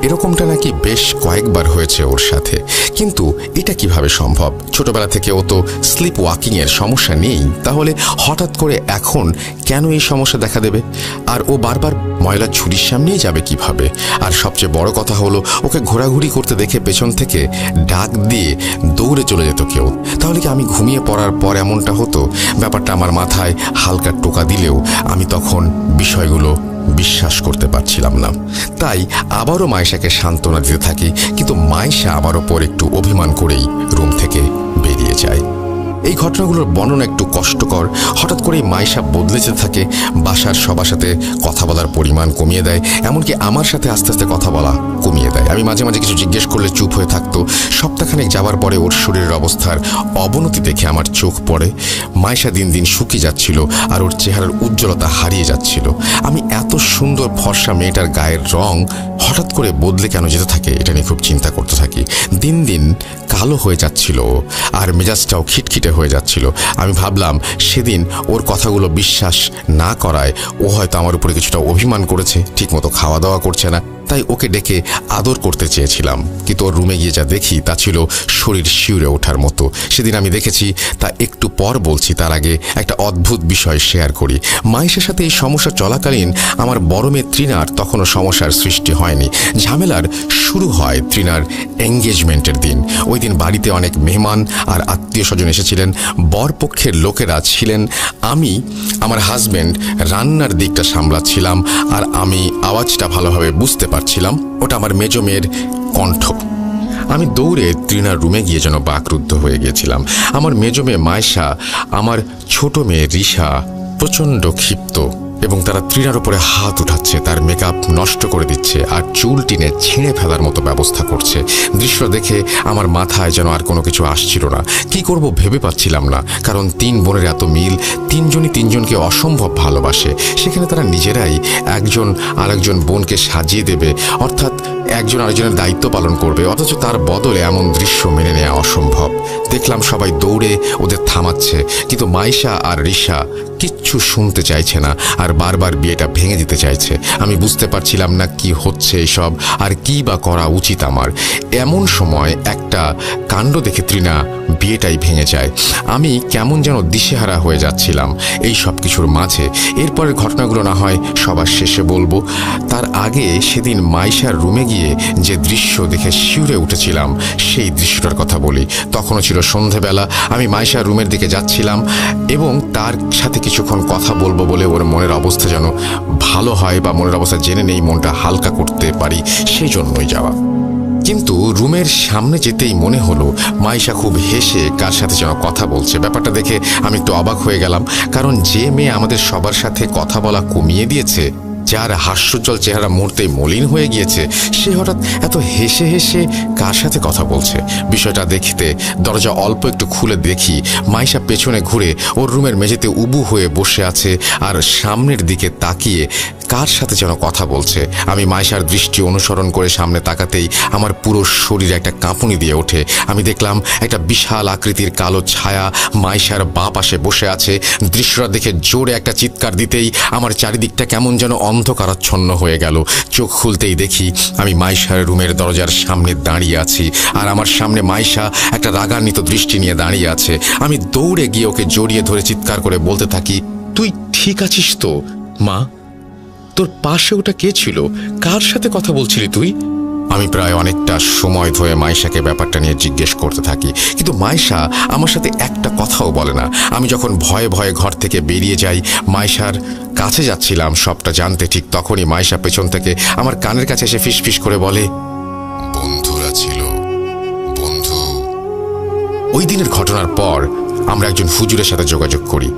এরকমটা নাকি বেশ কয়েকবার হয়েছে ওর সাথে। কিন্তু এটা কিভাবে সম্ভব? ছোটবেলা থেকে ও তো স্লিপ ওয়াকিং এর সমস্যা নেই, তাহলে হঠাৎ করে এখন কেন এই সমস্যা দেখা দেবে? আর ও বারবার ময়লার ঝুড়ির সামনেই যাবে কিভাবে? আর সবচেয়ে বড় কথা হলো, ওকে ঘোরাঘুরি করতে দেখে পেছন থেকে ডাক দিয়ে দৌড়ে চলে যেত কেউ। তাহলে কি আমি ঘুমিয়ে পড়ার পর এমনটা হতো? ব্যাপারটা আমার মাথায় হালকা টোকা দিলেও আমি তখন বিষয়গুলো বিশ্বাস করতে পারছিলাম না। তাই আবারও মাইশাকে সান্ত্বনা দিতে থাকি, কিন্তু মাইশা আমার ওপর একটু অভিমান করেই রুম থেকে বেরিয়ে যায়। এই ঘটনাগুলোর বর্ণনা একটু কষ্টকর। হঠাৎ করেই মাইশা বদলে যেতে থাকে, বাসার সবার সাথে কথা বলার পরিমাণ কমিয়ে দেয়, এমনকি আমার সাথে আস্তে আস্তে কথা বলা কমিয়ে দেয়। আমি মাঝে মাঝে কিছু জিজ্ঞেস করলে চুপ হয়ে থাকতো। সপ্তাহখানেক যাওয়ার পরে ওর শরীরের অবস্থার অবনতি দেখে আমার চোখ পড়ে। মাইশা দিন দিন শুকিয়ে যাচ্ছিল আর ওর চেহারার উজ্জ্বলতা হারিয়ে যাচ্ছিল। আমি এত সুন্দর ফর্সা মেয়েটার গায়ের রং হঠাৎ করে বদলে কেন যেতে থাকে এটা নিয়ে খুব চিন্তা করতে থাকি। দিন দিন কালো হয়ে যাচ্ছিল আর মেজাজটাও খিটখিটে হয়ে যাচ্ছিল। আমি ভাবলাম সেদিন ওর কথাগুলো বিশ্বাস না করায় ও হয়তো আমার উপরে কিছুটা অভিমান করেছে, ঠিকমতো খাওয়া দাওয়া করছে না, তাই ওকে ডেকে আদর করতে চেয়েছিলাম। কিন্তু ওর রুমে গিয়ে যা দেখি তা ছিল শরীর শিউরে ওঠার মতো। সেদিন আমি দেখেছি, তা একটু পর বলছি। তার আগে একটা অদ্ভুত বিষয় শেয়ার করি। মাইশার সাথে এই সমস্যা চলাকালীন আমার বড় মেয়ে তৃণার তখনও সমস্যার সৃষ্টি হয়নি। ঝামেলার শুরু হয় তৃণার এঙ্গেজমেন্টের দিন। ওই দিন বাড়িতে অনেক মেহমান আর আত্মীয় স্বজন এসেছিলেন। বরপক্ষের লোকেরা ছিলেন। আমি, আমার হাজব্যান্ড রান্নার দিকটা সামলাচ্ছিলাম আর আমি আওয়াজটা ভালোভাবে বুঝতে পারছিলাম ওটা আমার মেজো মেয়ের কণ্ঠ। আমি দৌড়ে তৃণার রুমে গিয়ে যেন বাকরুদ্ধ হয়ে গিয়েছিলাম। আমার মেজো মেয়ে মাইশা, আমার ছোট মেয়ে রিশা প্রচণ্ড ক্ষিপ্ত এবং তারা তৃণার উপরে হাত উঠাচ্ছে, তার মেকআপ নষ্ট করে দিচ্ছে আর চুল টিনে ছিঁড়ে ফেলার মতো ব্যবস্থা করছে। দৃশ্য দেখে আমার মাথায় যেন আর কোনো কিছু আসছিল না। কি করব ভেবে পাচ্ছিলাম না, কারণ তিন বোনের এত মিল, তিনজনই তিনজনকে অসম্ভব ভালোবাসে। সেখানে তারা নিজেরাই একজন আরেকজন বোনকে সাজিয়ে দেবে, অর্থাৎ একজন আরেকজনের দায়িত্ব পালন করবে, অথচ তার বদলে এমন দৃশ্য মেনে নেওয়া অসম্ভব। দেখলাম সবাই দৌড়ে ওদের থামাচ্ছে, কিন্তু মাইশা আর রিশা কিচ্ছু শুনতে চাইছে না আর বারবার বিয়েটা ভেঙে দিতে চাইছে। আমি বুঝতে পারছিলাম না কি হচ্ছে এসব আর কি বা করা উচিত আমার। এমন সময় একটা কাণ্ড দেখে তৃণা বিয়েটাই ভেঙে যায়। আমি কেমন যেন দিশেহারা হয়ে যাচ্ছিলাম এই সব কিছুর মাঝে। এরপরের ঘটনাগুলো না হয় সবার শেষে বলবো। তার আগে সেদিন মাইশার রুমে গিয়ে যে দৃশ্য দেখে শিউরে উঠেছিলাম সেই দৃশ্যটার কথা বলি। তখনও ছিল সন্ধেবেলা। আমি মাইশার রুমের দিকে যাচ্ছিলাম এবং তার সাথে কিছুক্ষণ কথা বলবো বলে ওর মনের অবস্থা যেন ভালো হয় বা মনের অবস্থা জেনে নেই, মনটা হালকা করতে পারি, সেই জন্যই যাওয়া। কিন্তু রুমের সামনে যেতেই মনে হলো মাইশা খুব হেসে কার সাথে যেন কথা বলছে। ব্যাপারটা দেখে আমি একটু অবাক হয়ে গেলাম, কারণ যে মেয়ে আমাদের সবার সাথে কথা বলা কমিয়ে দিয়েছে, যার হাস্যোজ্জ্বল চেহারা মুহূর্তেই মলিন হয়ে গিয়েছে, সে হঠাৎ এত হেসে হেসে কার সাথে কথা বলছে। বিষয়টা দেখতে দরজা অল্প একটু খুলে দেখি মাইশা পেছনে ঘুরে ওর রুমের মেঝেতে উবু হয়ে বসে আছে আর সামনের দিকে তাকিয়ে কার সাথে যেন কথা বলছে। আমি মাইশার দৃষ্টি অনুসরণ করে সামনে তাকাতেই আমার পুরো শরীরে একটা কাঁপুনি দিয়ে ওঠে। আমি দেখলাম একটা বিশাল আকৃতির কালো ছায়া মাইশার বাঁ পাশে বসে আছে। দৃশ্যটা দেখে জোরে একটা চিৎকার দিতেই আমার চারিদিকটা কেমন যেন অন্ধকারাচ্ছন্ন হয়ে গেল। চোখ খুলতেই দেখি আমি মাইশার রুমের দরজার সামনে দাঁড়িয়ে আছি আর আমার সামনে মাইশা একটা রাগান্বিত দৃষ্টি নিয়ে দাঁড়িয়ে আছে। আমি দৌড়ে গিয়ে ওকে জড়িয়ে ধরে চিৎকার করে বলতে থাকি, তুই ঠিক আছিস তো মা? তোর পাশে ওটা কে ছিল? কার সাথে কথা বলছিলি তুই? আমি প্রায় অনেকটা সময় ধরে মাইশাকে ব্যাপারটা নিয়ে জিজ্ঞেস করতে থাকি, কিন্তু মাইশা আমার সাথে একটা কথাও বলে না। আমি যখন ভয়ে ভয়ে ঘর থেকে বেরিয়ে যাই, মাইশার কাছে যাচ্ছিলাম সবটা জানতে, ঠিক তখনই মাইশা পেছন থেকে আমার কানের কাছে এসে ফিসফিস করে বলে, বন্ধুরা ছিল, বন্ধু। ওই দিনের ঘটনার পর আমরা একজন হুজুরের সাথে যোগাযোগ করি,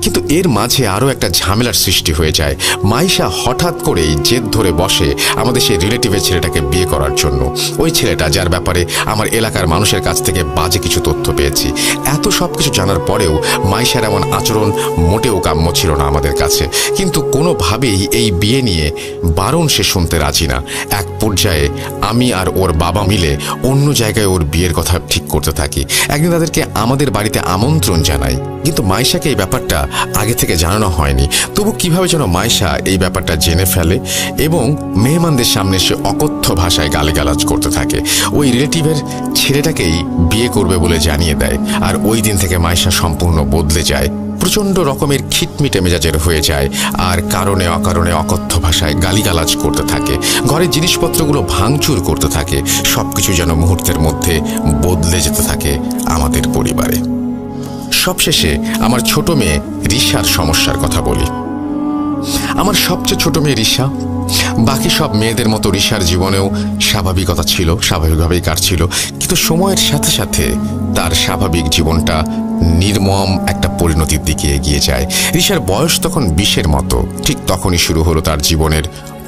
কিন্তু এর মাঝে আরও একটা ঝামেলার সৃষ্টি হয়ে যায়। মাইশা হঠাৎ করেই জেদ ধরে বসে আমাদের সেই রিলেটিভের ছেলেটাকে বিয়ে করার জন্য। ওই ছেলেটা, যার ব্যাপারে আমার এলাকার মানুষের কাছ থেকে বাজে কিছু তথ্য পেয়েছি। এত সব কিছু জানার পরেও মাইশার এমন আচরণ মোটেও কাম্য ছিল না আমাদের কাছে, কিন্তু কোনোভাবেই এই বিয়ে নিয়ে বারণ সে শুনতে রাজি না। এক পর্যায়ে আমি আর ওর বাবা মিলে অন্য জায়গায় ওর বিয়ের কথা ঠিক করতে থাকি। একদিন তাদেরকে আমাদের বাড়িতে আমন্ত্রণ জানাই, কিন্তু মাইশাকে এই ব্যাপারটা আগে থেকে জানানো হয়নি। তবু কিভাবে যেন মাইশা এই ব্যাপারটা জেনে ফেলে এবং মেহমানদের সামনে সে অকথ্য ভাষায় গালিগালাজ করতে থাকে। ওই রিলেটিভের ছেলেটাকেই বিয়ে করবে বলে জানিয়ে দেয়, আর ওই দিন থেকে মাইশা সম্পূর্ণ বদলে যায়। প্রচণ্ড রকমের খিটমিটে মেজাজের হয়ে যায়, আর কারণে অকারণে অকথ্য ভাষায় গালিগালাজ করতে থাকে, ঘরের জিনিসপত্রগুলো ভাঙচুর করতে থাকে। সবকিছু যেন মুহূর্তের মধ্যে বদলে যেতে থাকে আমাদের পরিবারে। সবশেষে আমার ছোট মেয়ে রিশার সমস্যার কথা বলি। আমার সবচেয়ে ছোট মেয়ে রিশা। বাকি সব মেয়েদের মতো রিশার জীবনেও স্বাভাবিকতা ছিল, স্বাভাবিকভাবেই কাটছিল, কিন্তু সময়ের সাথে সাথে তার স্বাভাবিক জীবনটা নির্মম একটা পরিণতির দিকে এগিয়ে যায়। রিশার বয়স তখন 20-এর মতো। ঠিক তখনই শুরু হলো তার জীবনের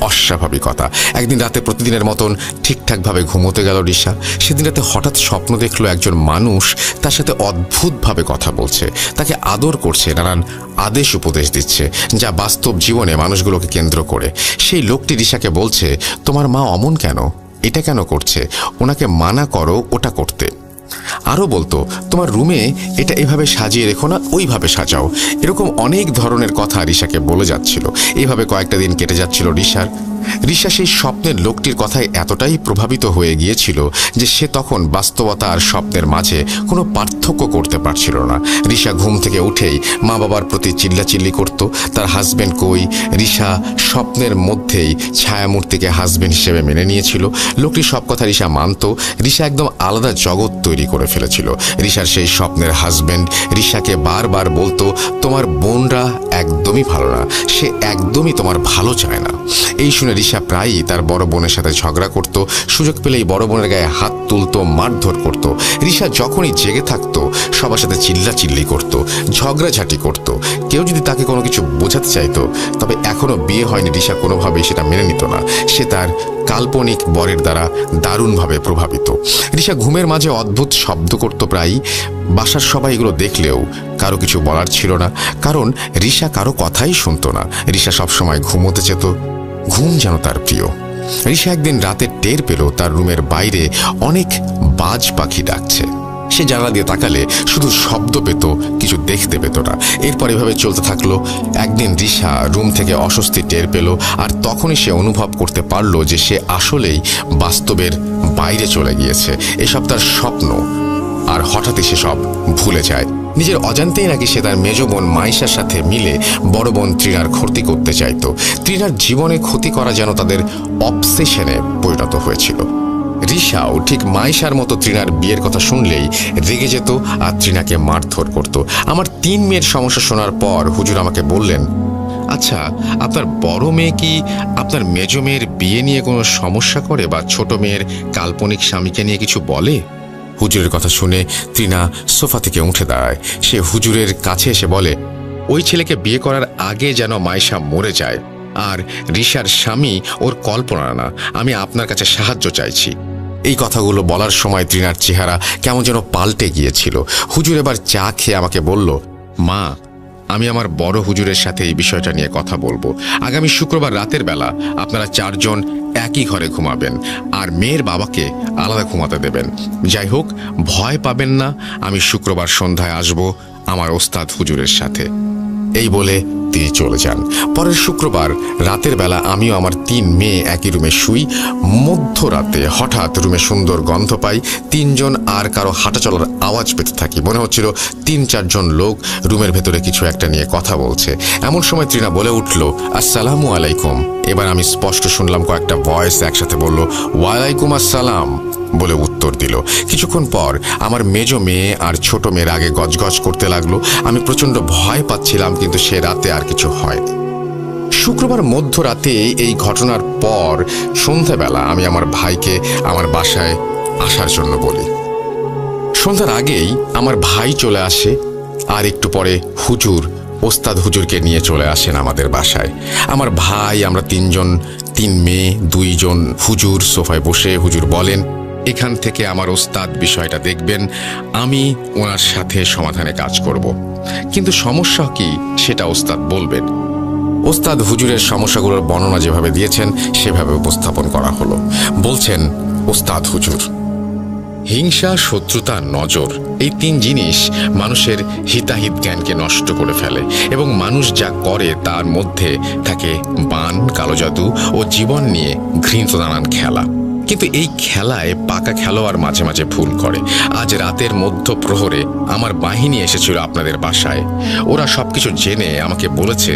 অস্বাভাবিকতা। একদিন রাতে প্রতিদিনের মতন ঠিকঠাকভাবে ঘুমোতে গেল রিশা। সেদিন রাতে হঠাৎ স্বপ্ন দেখলো একজন মানুষ তার সাথে অদ্ভুতভাবে কথা বলছে, তাকে আদর করছে, নানান আদেশ উপদেশ দিচ্ছে, যা বাস্তব জীবনে মানুষগুলোকে কেন্দ্র করে। সেই লোকটি রিশাকে বলছে, তোমার মা অমন কেন, এটা কেন করছে, ওনাকে মানা করো ওটা করতে। আরও বলতো, তোমার রুমে এটা এভাবে সাজিয়ে রেখো না, ওইভাবে সাজাও। এরকম অনেক ধরনের কথা রিশাকে বলে যাচ্ছিল। এইভাবে কয়েকটা দিন কেটে যাচ্ছিল রিশার। রিশা সেই স্বপ্নের লোকটির কথায় এতটাই প্রভাবিত হয়ে গিয়েছিল যে সে তখন বাস্তবতা আর স্বপ্নের মাঝে কোনো পার্থক্য করতে পারছিল না। রিশা ঘুম থেকে উঠেই মা বাবার প্রতি চিল্লাচিল্লি করত, তার হাজব্যান্ড কই। রিশা স্বপ্নের মধ্যেই ছায়ামূর্তিকে হাজব্যান্ড হিসেবে মেনে নিয়েছিল। লোকটির সব কথা রিশা মানত। রিশা একদম আলাদা জগৎ তৈরি করে ফেলেছিল। রিশার সেই স্বপ্নের হাজব্যান্ড রিশাকে বারবার বলতো, তোমার বোনরা একদমই ভালো না, সে একদমই তোমার ভালো চায় না। এই শুনে রিশা প্রায়ই তার বড় বোনের সাথে ঝগড়া করত। সুযোগ পেলেই বড় বোনের গায়ে হাত তুলতো, মারধর করত। রিশা যখনই জেগে থাকতো সবার সাথে চিল্লাচিল্লি করত, ঝগড়াঝাটি করত। কেউ যদি তাকে কোনো কিছু বোঝাতে চাইতো, তবে এখনো বিয়ে হয়নি রিশা কোনোভাবেই সেটা মেনে নিত না। সে তার কাল্পনিক বরের দ্বারা দারুণভাবে প্রভাবিত। রিশা ঘুমের মাঝে অদ্ভুত শব্দ করত প্রায়ই। বাসার সবাই এগুলো দেখলেও কারো কিছু বলার ছিল না, কারণ রিশা কারো কথাই শুনতো না। রিশা সবসময় ঘুমোতে যেত, ঘুম যেন তার প্রিয়। রিশা একদিন রাতে টের পেল তার রুমের বাইরে অনেক বাজ পাখি ডাকছে। সে জানালা দিয়ে তাকালে শুধু শব্দ পেত, কিছু দেখতে পেত না। এরপর এভাবে চলতে থাকলো। একদিন রিশা রুম থেকে অস্বস্তি টের পেল, আর তখনই সে অনুভব করতে পারলো যে সে আসলেই বাস্তবের বাইরে চলে গিয়েছে। এসব তার স্বপ্ন, আর হঠাৎই সে সব ভুলে যায়। নিজের অজান্তেই নাকি সে তার মেজ বোন মাইশার সাথে মিলে বড় বোন তৃণার ক্ষতি করতে চাইত। তৃণার জীবনে ক্ষতি করা যেন তাদের অবসেশনে পরিণত হয়েছিল। রিশাও ঠিক মাইশার মতো তৃণার বিয়ের কথা শুনলেই রেগে যেত আর তৃণাকে মারধর করত। আমার 3 মেয়ের সমস্যা শোনার পর হুজুর আমাকে বললেন, আচ্ছা, আপনার বড় মেয়ে কি আপনার মেজ মেয়ের বিয়ে নিয়ে কোনো সমস্যা করে, বা ছোট মেয়ের কাল্পনিক স্বামীকে নিয়ে কিছু বলে? হুজুরের কথা শুনে তৃণা সোফা থেকে উঠে দাঁড়ায়। সে হুজুরের কাছে এসে বলে, ওই ছেলেকে বিয়ে করার আগে যেন মাইশা মরে যায়, আর রিশার স্বামী ওর কল্পনা না। আমি আপনার কাছে সাহায্য চাইছি। এই কথাগুলো বলার সময় তৃণার চেহারা কেমন যেন পাল্টে গিয়েছিল। হুজুর এবার চা খেয়ে আমাকে বলল, মা, আমি আমার বড় হুজুরের সাথে এই বিষয়টা নিয়ে কথা বলবো। আগামী শুক্রবার রাতের বেলা আপনারা 4 জন একই ঘরে ঘুমাবেন, আর মেয়ের বাবাকে আলাদা ঘুমাতে দেবেন। যাই হোক, ভয় পাবেন না, আমি শুক্রবার সন্ধ্যায় আসব আমার ওস্তাদ হুজুরের সাথে। এই বলে তিনি চলে যান। পরের শুক্রবার রাতের বেলা আমিও আমার 3 মেয়ে একই রুমে শুই। মধ্যরাতে হঠাৎ রুমে সুন্দর গন্ধ পাই। 3 জন আর কারো হাঁটা চলার আওয়াজ পেতে থাকি। মনে হচ্ছিল 3-4 জন লোক রুমের ভেতরে কিছু একটা নিয়ে কথা বলছে। এমন সময় তৃণা বলে উঠল, আসসালামু আলাইকুম। এবার আমি স্পষ্ট শুনলাম কয়েকটা ভয়েস একসাথে বলল, ওয়ালাইকুম আসসালাম বলে উত্তর দিল। কিছুক্ষণ পর আমার মেজো মেয়ে আর ছোট মেয়ের আগে গজগজ করতে লাগলো। আমি প্রচন্ড ভয় পাচ্ছিলাম, কিন্তু সে রাতে আর কিছু হয়নি। শুক্রবার মধ্যরাতে এই ঘটনার পর সন্ধ্যাবেলা আমি আমার ভাইকে আমার বাসায় আসার জন্য বলি। সন্ধ্যার আগেই আমার ভাই চলে আসে, আর একটু পরে ওস্তাদ হুজুরকে নিয়ে চলে আসেন আমাদের বাসায়। আমার ভাই, আমরা 3 জন, 3 মেয়ে, 2 জন হুজুর সোফায় বসে। হুজুর বলেন, এখান থেকে আমার ওস্তাদ বিষয়টা দেখবেন, আমি ওনার সাথে সমাধানে কাজ করব, কিন্তু সমস্যা কি সেটা ওস্তাদ বলবেন। ওস্তাদ হুজুরের সমস্যাগুলোর বর্ণনা যেভাবে দিয়েছেন সেভাবে উপস্থাপন করা হলো। বলছেন ওস্তাদ হুজুর, হিংসা, শত্রুতা, নজর, এই 3 জিনিস মানুষের হিতাহিত জ্ঞানকে নষ্ট করে ফেলে, এবং মানুষ যা করে তার মধ্যে থাকে বান, কালো জাদু ও জীবন নিয়ে ঘৃণিত নানান খেলা। কিন্তু এই খেলায় পাকা খেলোয়াড় মাঝে মাঝে ভুল করে। আজ রাতের মধ্য প্রহরে আমার বাহিনী এসেছিল আপনাদের বাসায়। ওরা সবকিছু জেনে আমাকে বলেছে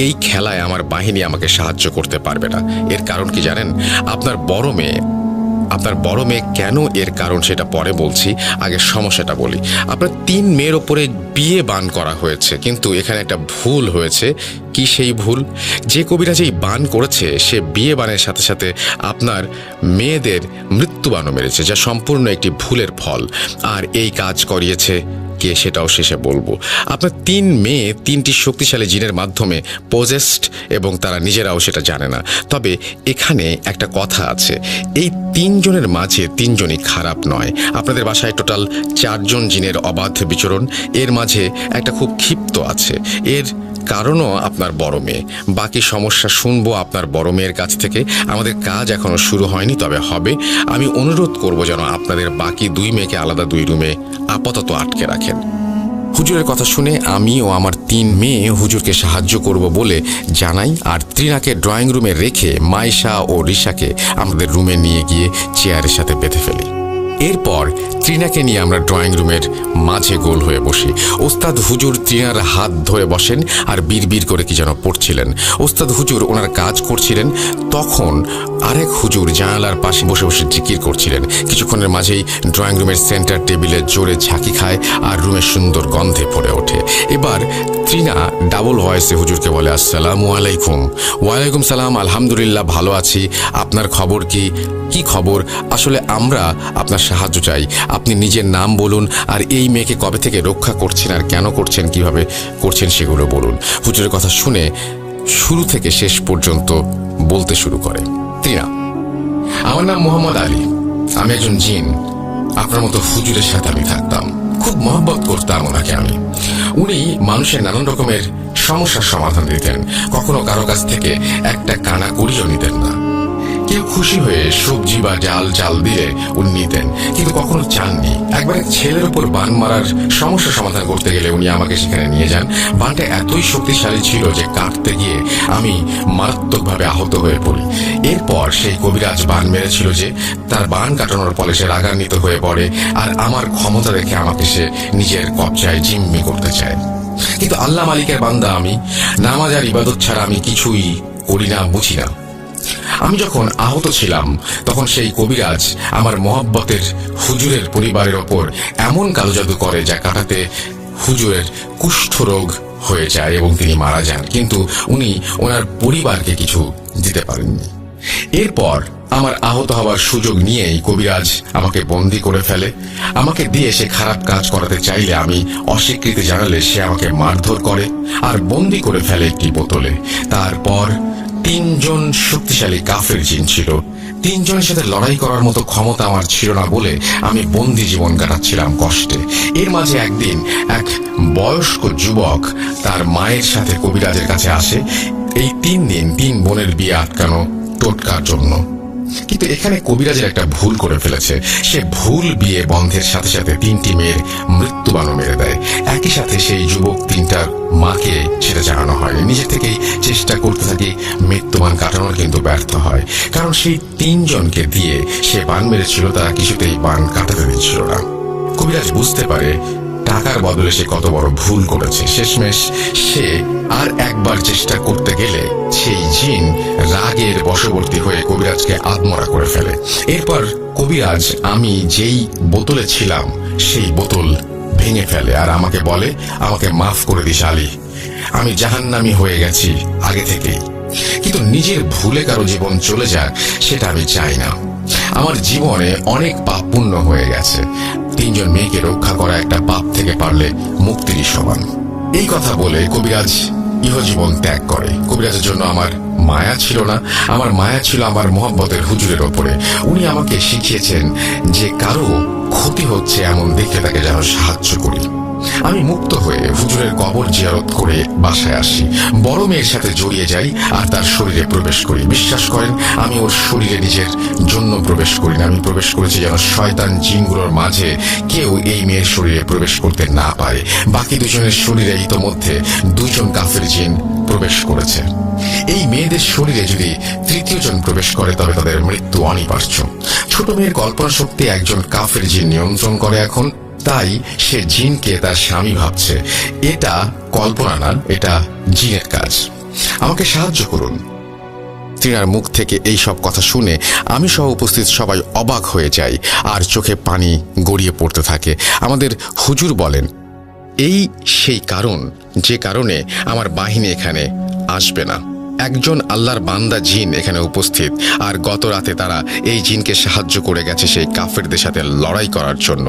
এই খেলায় আমার বাহিনী আমাকে সাহায্য করতে পারবে না। এর কারণ কি জানেন? আপনার বড় মেয়ে কেন, এর কারণ সেটা পরে বলছি, আগে সমস্যাটা বলি। আপনার 3 মেয়ের ওপরে বিয়ে বান করা হয়েছে, কিন্তু এখানে একটা ভুল হয়েছে। কি সেই ভুল? যে কবিরাজ এই বান করেছে সে বিয়ে বানের সাথে সাথে আপনার মেয়েদের মৃত্যুবানও মেরেছে, যা সম্পূর্ণ একটি ভুলের ফল। আর এই কাজ করিয়েছে কে সেটাও শেষে বলবো। আপনার 3 মেয়ে 3টি শক্তিশালী জিনের মাধ্যমে পজেসড, এবং তারা নিজেরাও সেটা জানে না। তবে এখানে একটা কথা আছে, এই 3 জনের মাঝে 3 জনই খারাপ নয়। আপনাদের বাসায় টোটাল 4 জন জিনের অবাধ বিচরণ। এর মাঝে একটা খুব ক্ষিপ্ত আছে, এর কারণও আপনার বড় মেয়ে। বাকি সমস্যা শুনবো আপনার বড় মেয়ের কাছ থেকে। আমাদের কাজ এখনো শুরু হয়নি, তবে হবে। আমি অনুরোধ করব যেন আপনাদের বাকি 2 মেয়েকে আলাদা 2 রুমে আপাতত আটকে রাখেন। হুজুরের কথা শুনে আমি ও আমার 3 মেয়ে হুজুরকে সাহায্য করব বলে জানাই, আর তৃণাকে ড্রয়িং রুমে রেখে মাইশা ও রিশাকে আমাদের রুমে নিয়ে গিয়ে চেয়ারের সাথে বেঁধে ফেলি। এরপর তৃণাকে নিয়ে আমরা ড্রয়িং রুমের মাঝে গোল হয়ে বসি। ওস্তাদ হুজুর তৃণার হাত ধরে বসেন আর বিড়বিড় করে কি যেন পড়ছিলেন। ওস্তাদ হুজুর ওনার কাজ করছিলেন, তখন আরেক হুজুর জানালার পাশে বসে বসে জিকির করছিলেন। কিছুক্ষণের মাঝেই ড্রয়িং রুমের সেন্টার টেবিলে জোরে ঝাঁকি খায় আর রুমের সুন্দর গন্ধে ভরে ওঠে। এবার তৃণা ডাবল ভয়েসে হুজুরকে বলে, আসসালামু আলাইকুম। ওয়ালাইকুম সালাম, আলহামদুলিল্লাহ ভালো আছি। আপনার খবর কি? কি খবর? আসলে আমরা আপনার সাহায্য চাই। আপনি নিজের নাম বলুন, আর এই মেয়েকে কবে থেকে রক্ষা করছেন, আর কেন করছেন, কিভাবে করছেন সেগুলো বলুন। হুজুরের কথা শুনে শুরু থেকে শেষ পর্যন্ত বলতে শুরু করে তৃণা, আমার নাম মোহাম্মদ আলী, আমি একজন জিন। আপনার মতো হুজুরের সাথে আমি থাকতাম, খুব মহব্বত করতাম ওনাকে আমি। উনি মানুষের নানান রকমের সমস্যার সমাধান দিতেন, কখনো কারো কাছ থেকে একটা কানা করিও নিতেন না। কেউ খুশি হয়ে সবজি বা চাল দিলে উনি নিতেন, কিন্তু কখনো চাননি। একবার এক ছেলের উপর বান মারার সমস্যা সমাধান করতে গেলে উনি আমাকে সেখানে নিয়ে যান। বানটা এতই শক্তিশালী ছিল যে কাটতে গিয়ে আমি মারাত্মকভাবে আহত হয়ে পড়ি। এরপর সেই কবিরাজ বান মেরেছিল যে তার বান কাটানোর ফলে সে রাগান্বিত হয়ে পড়ে, আর আমার ক্ষমতা দেখে আমাকে সে নিজের কবজায় জিম্মি করতে চায়। কিন্তু আল্লাহ মালিকের বান্দা আমি, নামাজ আর ইবাদত ছাড়া আমি কিছুই করি না, বুঝি না। আমি যখন আহত ছিলাম তখন সেই কবিরাজ আমার মহব্বতের হুজুরের পরিবারের ওপর এমন কালো জাদু করে যা কাটাতে হুজুরের কুষ্ঠরোগ হয়ে যায় এবং তিনি মারা যান, কিন্তু উনি ওনার পরিবারকে কিছু দিতে পারেননি। এরপর আমার আহত হওয়ার সুযোগ নিয়েই কবিরাজ আমাকে বন্দী করে ফেলে। আমাকে দিয়ে সে খারাপ কাজ করাতে চাইলে আমি অস্বীকৃতি জানালে সে আমাকে মারধর করে আর বন্দী করে ফেলে একটি বোতলে। তারপর 3 জন শক্তিশালী কাফের জিন ছিল। 3 জনের সাথে লড়াই করার মতো ক্ষমতা আমার ছিল না বলে আমি বন্দী জীবন কাটাচ্ছিলাম কষ্টে। এর মাঝে একদিন এক বয়স্ক যুবক তার মায়ের সাথে কবিরাজের কাছে আসে এই 3 দিন 3 বোনের বিয়ে আটকানো টোটকার জন্য। কিন্তু এখানে কবিরাজের একটা ভুল করে ফেলেছে। সে ভুল বিয়ে বন্ধের সাথে সাথে 3টি মেয়ের মৃত্যুবাণও মেরে দেয়। একই সাথে সেই যুবক 3টার মাকে সেটা জানানো হয়। নিজে থেকেই চেষ্টা করতে থাকে মৃত্যুবাণ কাটানোর, কিন্তু ব্যর্থ হয়। কারণ সেই 3 জনকে দিয়ে সে বান মেরেছিল, তারা কিছুতেই বান কাটাতে দিচ্ছিল না। কবিরাজ বুঝতে পারে টাকার বদলে সে কত বড় ভুল করেছে। শেষমেশ সে আর একবার চেষ্টা করতে গেলে সেই জিন রাগের বশবর্তী হয়ে কবিরাজকে আত্মরা করে ফেলে। এরপর কবিরাজ আমি যেই বোতলে ছিলাম সেই বোতল ভেঙে ফেলে আর আমাকে বলে, আমাকে মাফ করে দিস আলী, আমি জাহান্নামী হয়ে গেছি আগে থেকেই। কিন্তু নিজের ভুলে কারো জীবন চলে যাক সেটা আমি চাই না। আমার জীবনে অনেক পাপ পুণ্য হয়ে গেছে। 3 জন মেয়েকে রক্ষা করা একটা পাপ থেকে পারলে মুক্তিরই সমান। এই কথা বলে কবিরাজ ইহজীবন ত্যাগ করে। কবিরাজের জন্য আমার মায়া ছিল না, আমার মায়া ছিল আমার মোহাব্বতের হুজুরের ওপরে। উনি আমাকে শিখিয়েছেন যে কারো ক্ষতি হচ্ছে এমন দেখে তাকে যেন সাহায্য করি। আমি মুক্ত হয়ে হুজুরের কবর জিয়ারত করে বাসায় আসি, বড় মেয়ের সাথে জড়িয়ে যাই আর তার শরীরে প্রবেশ করি। বিশ্বাস করেন আমি ওর শরীরে নিজের জন্য প্রবেশ করি না, আমি প্রবেশ করেছি যেন শয়তান জিনগুলোর মাঝে কেউ এই মেয়ের শরীরে প্রবেশ করতে না পারে। বাকি 2 জনের শরীরে ইতোমধ্যে 2 জন কাফের জিন প্রবেশ করেছে। এই মেয়েদের শরীরে যদি 3য় জন প্রবেশ করে তবে তাদের মৃত্যু অনিবার্য। ছোট মেয়ের কল্পনা শক্তি একজন কাফের জিন নিয়ন্ত্রণ করে এখন, তাই সে জিনকে তার স্বামী ভাবছে। এটা কল্পনা না, এটা জিনের কাজ। আমাকে সাহায্য করুন। তৃণার মুখ থেকে এই সব কথা শুনে আমি সহ উপস্থিত সবাই অবাক হয়ে যাই আর চোখে পানি গড়িয়ে পড়তে থাকে। আমাদের হুজুর বলেন, এই সেই কারণ যে কারণে আমার বাহিনী এখানে আসবে না। একজন আল্লাহর বান্দা জিন এখানে উপস্থিত, আর গত রাতে তারা এই জিনকে সাহায্য করে গেছে সেই কাফেরদের সাথে লড়াই করার জন্য।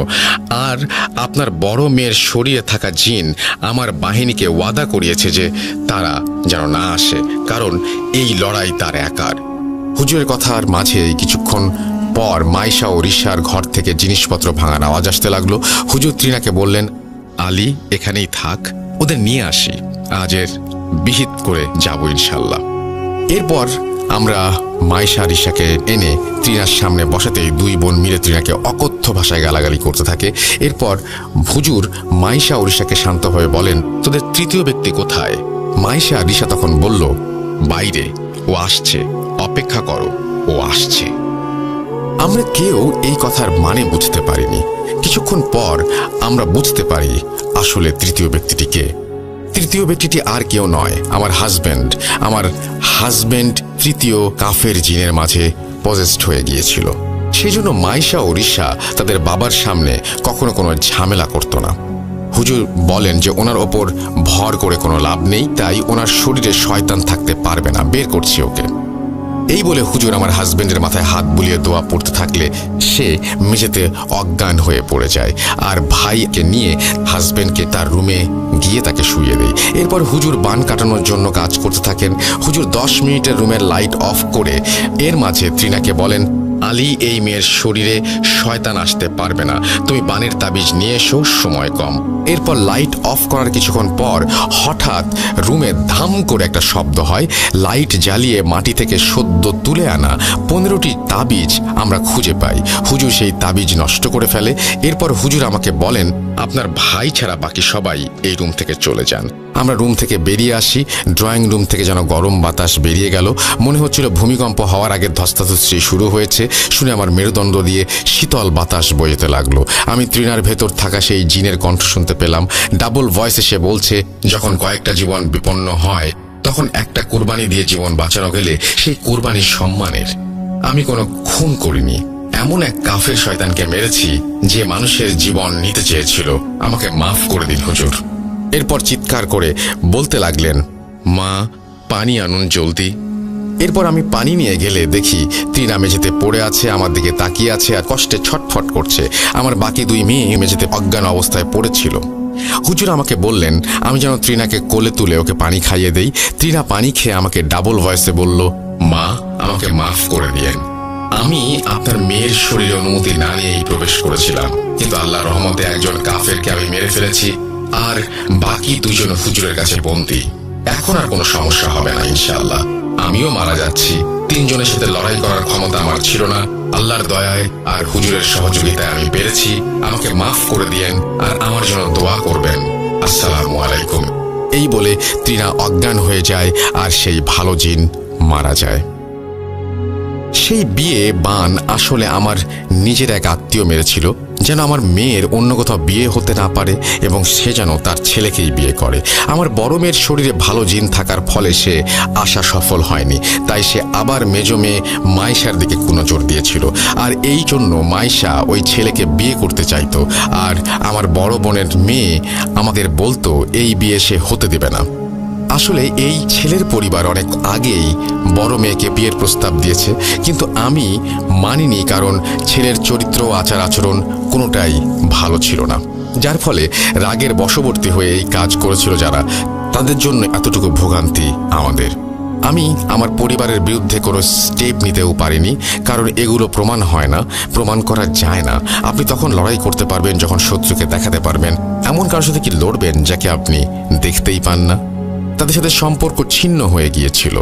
আর আপনার বড় মেয়ের শরীরে থাকা জিন আমার বাহিনীকে ওয়াদা করিয়েছে যে তারা যেন না আসে, কারণ এই লড়াই তার একার। হুজুরের কথার মাঝে কিছুক্ষণ পর মাইশা ও রিশার ঘর থেকে জিনিসপত্র ভাঙার আওয়াজ আসতে লাগলো। হুজুর তৃণাকে বললেন, আলী এখানেই থাক, ওদের নিয়ে আসি, আজের বিহিত করে যাব ইনশাল্লাহ। এরপর আমরা মাইশা রিশাকে এনে তৃণার সামনে বসাতেই 2 বোন মিলে তৃণাকে অকথ্য ভাষায় গালাগালি করতে থাকে। এরপর হুজুর মাইশা ও রিশাকে শান্তভাবে বলেন, তোদের 3য় ব্যক্তি কোথায়? মাইশা রিশা তখন বলল, বাইরে, ও আসছে, অপেক্ষা করো, ও আসছে। আমরা কেউ এই কথার মানে বুঝতে পারিনি। কিছুক্ষণ পর আমরা বুঝতে পারি আসলে 3য় ব্যক্তিটি কে। 3য় ব্যক্তিটি আর কেউ নয়, আমার হাজব্যান্ড। আমার হাজব্যান্ড 3য় কাফের জিনের মাঝে পজেসড হয়ে গিয়েছিল। সেই জন্য মাইশা ও রিশা তাদের বাবার সামনে কখনো কোনো ঝামেলা করত না। হুজুর বলেন যে ওনার ওপর ভর করে কোনো লাভ নেই, তাই ওনার শরীরে শয়তান থাকতে পারবে না, বের করছি ওকে। এই বলে হুজুর আমার হাজবেন্ডের মাথায় হাত বুলিয়ে দোয়া পড়তে থাকলে সে মেঝেতে অজ্ঞান হয়ে পড়ে যায়, আর ভাইকে নিয়ে হাজবেন্ডকে তার রুমে গিয়ে তাকে শুইয়ে দেয়। এরপর হুজুর বান কাটানোর জন্য কাজ করতে থাকেন। হুজুর 10 মিনিটের রুমের লাইট অফ করে এর মাঝে তৃণাকে বলেন, আলী এই মেয়ের শরীরে শয়তান আসতে পারবে না, তুমি বানের তাবিজ নিয়ে এসো, সময় কম। এরপর লাইট অফ করার কিছুক্ষণ পর হঠাৎ রুমে ধাম করে একটা শব্দ হয়। লাইট জ্বালিয়ে মাটি থেকে সদ্য তুলে আনা 15টি তাবিজ আমরা খুঁজে পাই। হুজুর সেই তাবিজ নষ্ট করে ফেলে। এরপর হুজুর আমাকে বলেন, আপনার ভাই ছাড়া বাকি সবাই এই রুম থেকে চলে যান। আমরা রুম থেকে বেরিয়ে আসি। ড্রয়িং রুম থেকে যেন গরম বাতাস বেরিয়ে গেল, মনে হচ্ছিল ভূমিকম্প হওয়ার আগে ধস্তাধস্তি শুরু হয়েছে। শুনে আমার মেরুদণ্ড দিয়ে শীতল বাতাস বইতে লাগলো। আমি তৃণার ভেতর থাকা সেই জিনের কণ্ঠ শুনতে পেলাম। ডাবল ভয়েসে সে বলছে, যখন কয়েকটা জীবন বিপন্ন হয় তখন একটা কোরবানি দিয়ে জীবন বাঁচানো গেলে সেই কোরবানি সম্মানের। আমি কোনো খুন করিনি, এমন এক কাফের শয়তানকে মেরেছি যে মানুষের জীবন নিতে চেয়েছিল, আমাকে মাফ করে দিন হুজুর। এরপর চিৎকার করে বলতে লাগলেন, মা পানি আনুন জলদি। এরপর আমি পানি নিয়ে গেলে দেখি তৃণা মেঝেতে পড়ে আছে, আমার দিকে তাকিয়ে আছে আর কষ্টে ছটফট করছে। আমার বাকি 2 মেয়ে মেঝেতে অজ্ঞান অবস্থায় পড়েছিল। হুজুর আমাকে বললেন আমি যেন তৃণাকে কোলে তুলে ওকে পানি খাইয়ে দেই। তৃণা পানি খেয়ে আমাকে ডাবল ভয়েসে বলল, মা আমাকে মাফ করে দিয়েন, আমি আপনার মেয়ের শরীরে অনুমতি না নিয়েই প্রবেশ করেছিলাম, কিন্তু আল্লাহর রহমতে একজন কাফেরকে আমি মেরে ফেলেছি আর বাকি 2 জন হুজুরের কাছে বন্দী। এখন আর কোনো সমস্যা হবে না ইনশাআল্লাহ। আমিও মারা যাচ্ছি, তিনজনের সাথে লড়াই করার ক্ষমতা আমার ছিল না। আল্লাহর দয়ায় আর হুজুরের সহযোগিতায় আমি পেরেছি। আমাকে মাফ করে দিয়েন আর আমার জন্য দোয়া করবেন। আসসালামু আলাইকুম। এই বলে তৃণা অজ্ঞান হয়ে যায় আর সেই ভালো জিন মারা যায়। সেই বিয়ে বান আসলে আমার নিজের এক আত্মীয় মেরেছিল, যেন আমার মেয়ের অন্য কোথাও বিয়ে হতে না পারে এবং সে যেন তার ছেলেকেই বিয়ে করে। আমার বড় মেয়ের শরীরে ভালো জিন থাকার ফলে সে আশা সফল হয়নি, তাই সে আবার মেজ মেয়ে মাইশার দিকে নজর দিয়েছিল। আর এই জন্য মাইশা ওই ছেলেকে বিয়ে করতে চাইতো, আর আমার বড় বোনের মেয়ে আমাদের বলতো এই বিয়ে সে হতে দেবে না। আসলে এই ছেলের পরিবার অনেক আগেই বড় মেয়েকে বিয়ের প্রস্তাব দিয়েছে, কিন্তু আমি মানিনি, কারণ ছেলের চরিত্র আচার আচরণ কোনোটাই ভালো ছিল না, যার ফলে রাগের বশবর্তী হয়ে এই কাজ করেছিল যারা, তাদের জন্য এতটুকু ভোগান্তি আমাদের। আমি আমার পরিবারের বিরুদ্ধে কোনো স্টেপ নিতেও পারিনি, কারণ এগুলো প্রমাণ হয় না, প্রমাণ করা যায় না। আপনি তখন লড়াই করতে পারবেন যখন শত্রুকে দেখাতে পারবেন। এমন কারোর সাথে কি লড়বেন যাকে আপনি দেখতেই পান না? তাদের সাথে সম্পর্ক ছিন্ন হয়ে গিয়েছিল।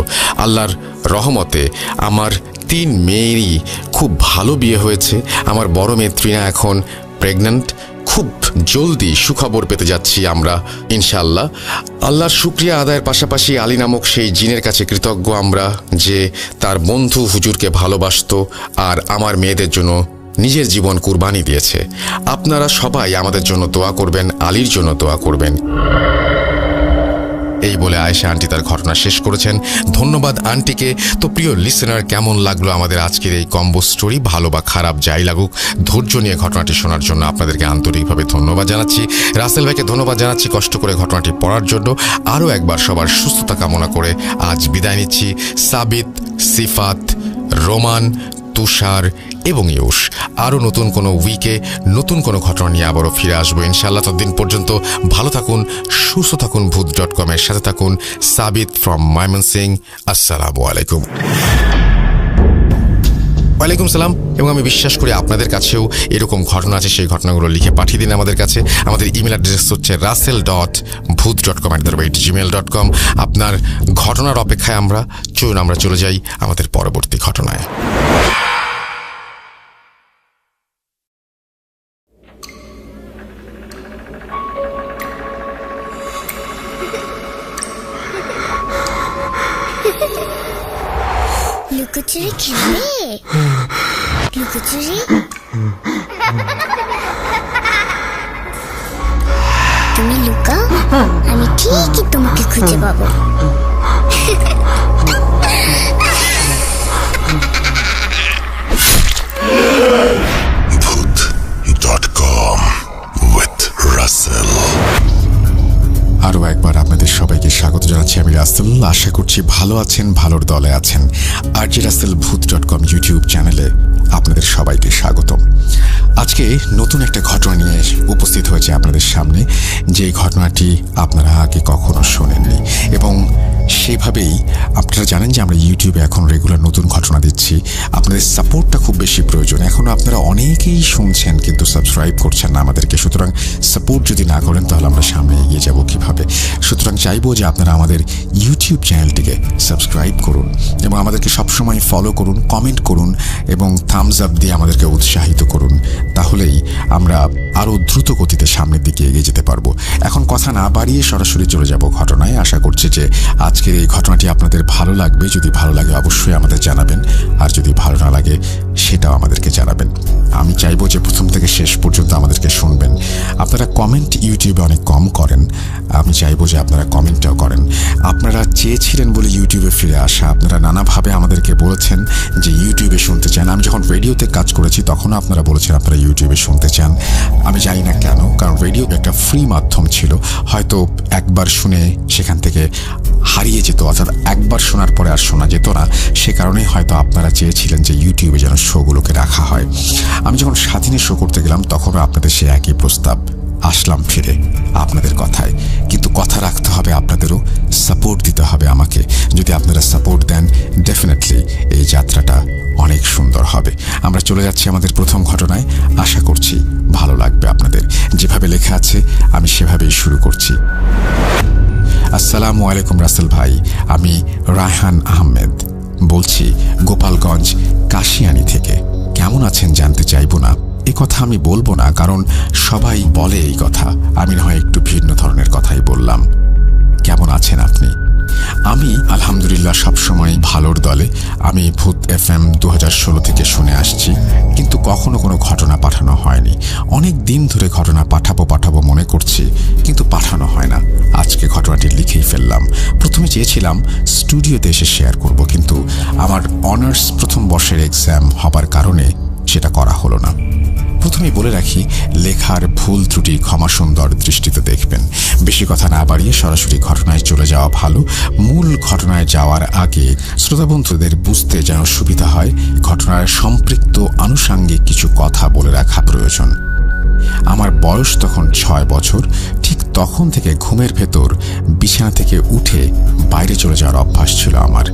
আল্লাহর রহমতে আমার 3 মেয়েরই খুব ভালো বিয়ে হয়েছে। আমার বড় মেয়ে তৃণা এখন প্রেগন্যান্ট। খুব জলদি সুখবর পেতে যাচ্ছি আমরা ইনশাআল্লাহ। আল্লাহর শুকরিয়া আদায়ের পাশাপাশি আলী নামক সেই জিনের কাছে কৃতজ্ঞ আমরা, যে তার বন্ধু হুজুরকে ভালোবাসতো আর আমার মেয়েদের জন্য নিজের জীবন কুরবানি দিয়েছে। আপনারা সবাই আমাদের জন্য দোয়া করবেন, আলীর জন্য দোয়া করবেন। এই বলে আয়েশা আন্টি তার ঘটনা শেষ করেছেন। ধন্যবাদ আন্টিকে। তো প্রিয় লিসেনার, কেমন লাগলো আমাদের আজকের এই কম্বো স্টোরি? ভালো বা খারাপ যাই লাগুক, ধৈর্য নিয়ে ঘটনাটি শোনার জন্য আপনাদেরকে আন্তরিকভাবে ধন্যবাদ জানাচ্ছি। রাসেল ভাইকে ধন্যবাদ জানাচ্ছি কষ্ট করে ঘটনাটি পড়ার জন্য। আরও একবার সবার সুস্থতা কামনা করে আজ বিদায় নিচ্ছি। সাবিত, সিফাত, রোমান, তুষার এবং ইউশ। আরও নতুন কোনো উইকে নতুন কোনো ঘটনা নিয়ে আবারও ফিরে আসবো ইনশাআল্লাহ। ততদিন পর্যন্ত ভালো থাকুন, সুস্থ থাকুন, ভূত.com-এর সাথে থাকুন। সাবিত ফ্রম ময়মনসিং। আসসালামু আলাইকুম। ওয়ালাইকুম সালাম। এবং আমি বিশ্বাস করি আপনাদের কাছেও এরকম ঘটনা আছে, সেই ঘটনাগুলো লিখে পাঠিয়ে দিন আমাদের কাছে। আমাদের ইমেল অ্যাড্রেস হচ্ছে russell.booth.com@gmail.com। আপনার ঘটনার অপেক্ষায় আমরা চলে যাই আমাদের পরবর্তী ঘটনায়। লুকোচুরি খেলবে? লুকোচুরি? তুমি লুকাও, আমি ঠিকই তোমাকে খুঁজে পাবো। Booth.com with Russell। আরও একবার আপনাদের সবাইকে স্বাগত জানাচ্ছি। আমি রাসেল। আশা করছি ভালো আছেন, ভালোর দলে আছেন। RJ Russell Booth.com ইউটিউব চ্যানেলে আপনাদের সবাইকে স্বাগতম। আজকে নতুন একটা ঘটনা নিয়ে উপস্থিত হয়েছে আপনাদের সামনে, যে ঘটনাটি আপনারা আগে কখনো শোনেননি। এবং সেভাবেই আপনারা জানেন যে আমরা ইউটিউবে এখন রেগুলার নতুন ঘটনা দিচ্ছি। আপনাদের সাপোর্টটা খুব বেশি প্রয়োজন। এখনও আপনারা অনেকেই শুনছেন কিন্তু সাবস্ক্রাইব করছেন না আমাদেরকে। সুতরাং সাপোর্ট যদি না করেন তাহলে আমরা সামনে এগিয়ে যাব কীভাবে? সুতরাং চাইবো যে আপনারা আমাদের ইউটিউব চ্যানেলটিকে সাবস্ক্রাইব করুন এবং আমাদেরকে সবসময় ফলো করুন, কমেন্ট করুন এবং থামস আপ দিয়ে আমাদেরকে উৎসাহিত করুন। তাহলেই আমরা আরও দ্রুত গতিতে সামনের দিকে এগিয়ে যেতে পারবো। এখন কথা না বাড়িয়ে সরাসরি চলে যাব ঘটনায়। আশা করছি যে আজকের এই ঘটনাটি আপনাদের ভালো লাগবে। যদি ভালো লাগে অবশ্যই আমাদের জানাবেন, আর যদি ভালো না লাগে সেটাও আমাদেরকে জানাবেন। আমি চাইবো যে প্রথম থেকে শেষ পর্যন্ত আমাদেরকে শুনবেন। আপনারা কমেন্ট ইউটিউবে অনেক কম করেন, আমি চাইবো যে আপনারা কমেন্টটাও করেন। আপনারা চেয়েছিলেন বলে ইউটিউবে ফিরে আসা। আপনারা নানাভাবে আমাদেরকে বলেছেন যে ইউটিউবে শুনতে চান। আমি যখন রেডিওতে কাজ করেছি তখনও আপনারা বলেছেন আপনারা ইউটিউবে শুনতে চান। আমি জানি না কেন, কারণ রেডিও একটা ফ্রি মাধ্যম ছিল। হয়তো একবার শুনে সেখান থেকে হারিয়ে যেত, অর্থাৎ একবার শোনার পরে আর শোনা যেত না। সে কারণেই হয়তো আপনারা চেয়েছিলেন যে ইউটিউবে যেন শোগুলোকে রাখা হয়। আমি যখন স্বাধীনে শো করতে গেলাম তখনও আপনাদের সে একই প্রস্তাব। আসলাম ফিরে আপনাদের কথায়, কিন্তু কথা রাখতে হবে আপনাদেরও, সাপোর্ট দিতে হবে আমাকে। যদি আপনারা সাপোর্ট দেন ডেফিনেটলি এই যাত্রাটা অনেক সুন্দর হবে। আমরা চলে যাচ্ছি আমাদের প্রথম ঘটনায়। আশা করছি ভালো লাগবে আপনাদের। যেভাবে লেখা আছে আমি সেভাবেই শুরু করছি। আসসালামু আলাইকুম রাসেল ভাই, আমি রায়হান আহমেদ বলছি গোপালগঞ্জ কাশিয়ানী থেকে। কেমন আছেন জানতে চাইব না, এ কথা আমি বলবো না, কারণ সবাই বলে এই কথা। আমি না হয় একটু ভিন্ন ধরনের কথাই বললাম। কেমন আছেন আপনি? আমি আলহামদুলিল্লাহ সবসময় ভালোর দলে। আমি ভূত FM 2016 থেকে শুনে আসছি, কিন্তু কখনো কোনো ঘটনা পাঠানো হয়নি। অনেক দিন ধরে ঘটনা পাঠাবো মনে করছি, কিন্তু পাঠানো হয় না। আজকে ঘটনাটি লিখেই ফেললাম। প্রথমে চেয়েছিলাম স্টুডিওতে এসে শেয়ার করব, কিন্তু আমার অনার্স প্রথম বর্ষের এক্সাম হবার কারণে সেটা করা হলো না। প্রথমেই বলে রাখি, লেখার ভুল ত্রুটি ক্ষমা সুন্দর দৃষ্টিতে দেখবেন। বেশি কথা না বাড়িয়ে সরাসরি ঘটনায় চলে যাওয়া ভালো। মূল ঘটনায় যাওয়ার আগে শ্রোতাবন্ধুদের বুঝতে যেন সুবিধা হয়, ঘটনার সম্পৃক্ত আনুষাঙ্গিক কিছু কথা বলে রাখা প্রয়োজন। আমার বয়স তখন 6 বছর। ঠিক তখন থেকে ঘুমের ভেতর বিছানা থেকে উঠে বাইরে চলে যাওয়ার অভ্যাস ছিল আমার।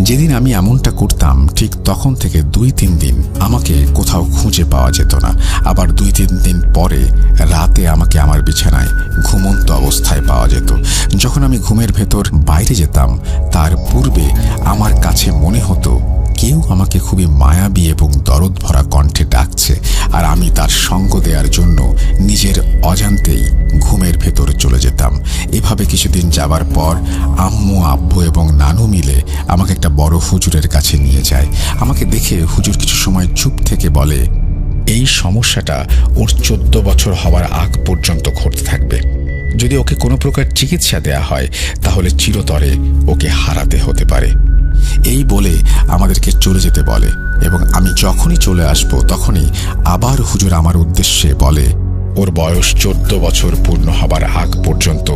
যেদিন আমি এমনটা করতাম, ঠিক তখন থেকে 2-3 দিন আমাকে কোথাও খুঁজে পাওয়া যেত না। আবার 2-3 দিন পরে রাতে আমাকে আমার বিছানায় ঘুমন্ত অবস্থায় পাওয়া যেত। যখন আমি ঘুমের ভেতর বাইরে যেতাম, তার পূর্বে আমার কাছে মনে হতো কেউ আমাকে খুবই মায়াবী এবং দরদ ভরা কণ্ঠে ডাকছে, আর আমি তার সঙ্গ দেওয়ার জন্য নিজের অজান্তেই ঘুমের ভেতরে চলে যেতাম। এভাবে কিছুদিন যাবার পর আম্মু, আব্বু এবং নানু মিলে আমাকে একটা বড় হুজুরের কাছে নিয়ে যায়। আমাকে দেখে হুজুর কিছু সময় চুপ থেকে বলে, এই সমস্যাটা ওর 14 বছর হওয়ার আগ পর্যন্ত ঘটতে থাকবে। যদি ওকে কোনো প্রকার চিকিৎসা দেয়া হয়, তাহলে চিরতরে ওকে হারাতে হতে পারে। এই বলে আমাদেরকে চলে যেতে বলে, এবং আমি যখনই চলে আসব তখনই আবার হুজুর আমার উদ্দেশ্যে বলে, ওর বয়স 14 বছর পূর্ণ হবার আগ পর্যন্ত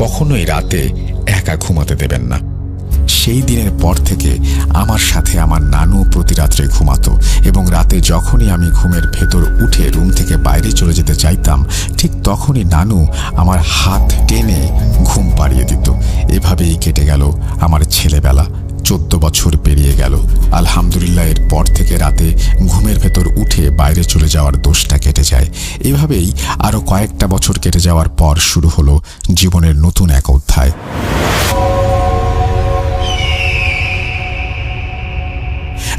কখনোই রাতে একা ঘুমাতে দেবেন না। সেই দিনের পর থেকে আমার সাথে আমার নানু প্রতি রাত্রে ঘুমাতো, এবং রাতে যখনই আমি ঘুমের ভেতর উঠে রুম থেকে বাইরে চলে যেতে চাইতাম, ঠিক তখনই নানু আমার হাত টেনে ঘুম পাড়িয়ে দিত। এভাবেই কেটে গেল আমার ছেলেবেলা। 14 বছর পেরিয়ে গেল। আলহামদুলিল্লাহ এর পর থেকে রাতে ঘুমের ভেতর উঠে বাইরে চলে যাওয়ার দোষটা কেটে যায়। এভাবেই আরো কয়েকটা বছর কেটে যাওয়ার পর শুরু হলো জীবনের নতুন এক অধ্যায়।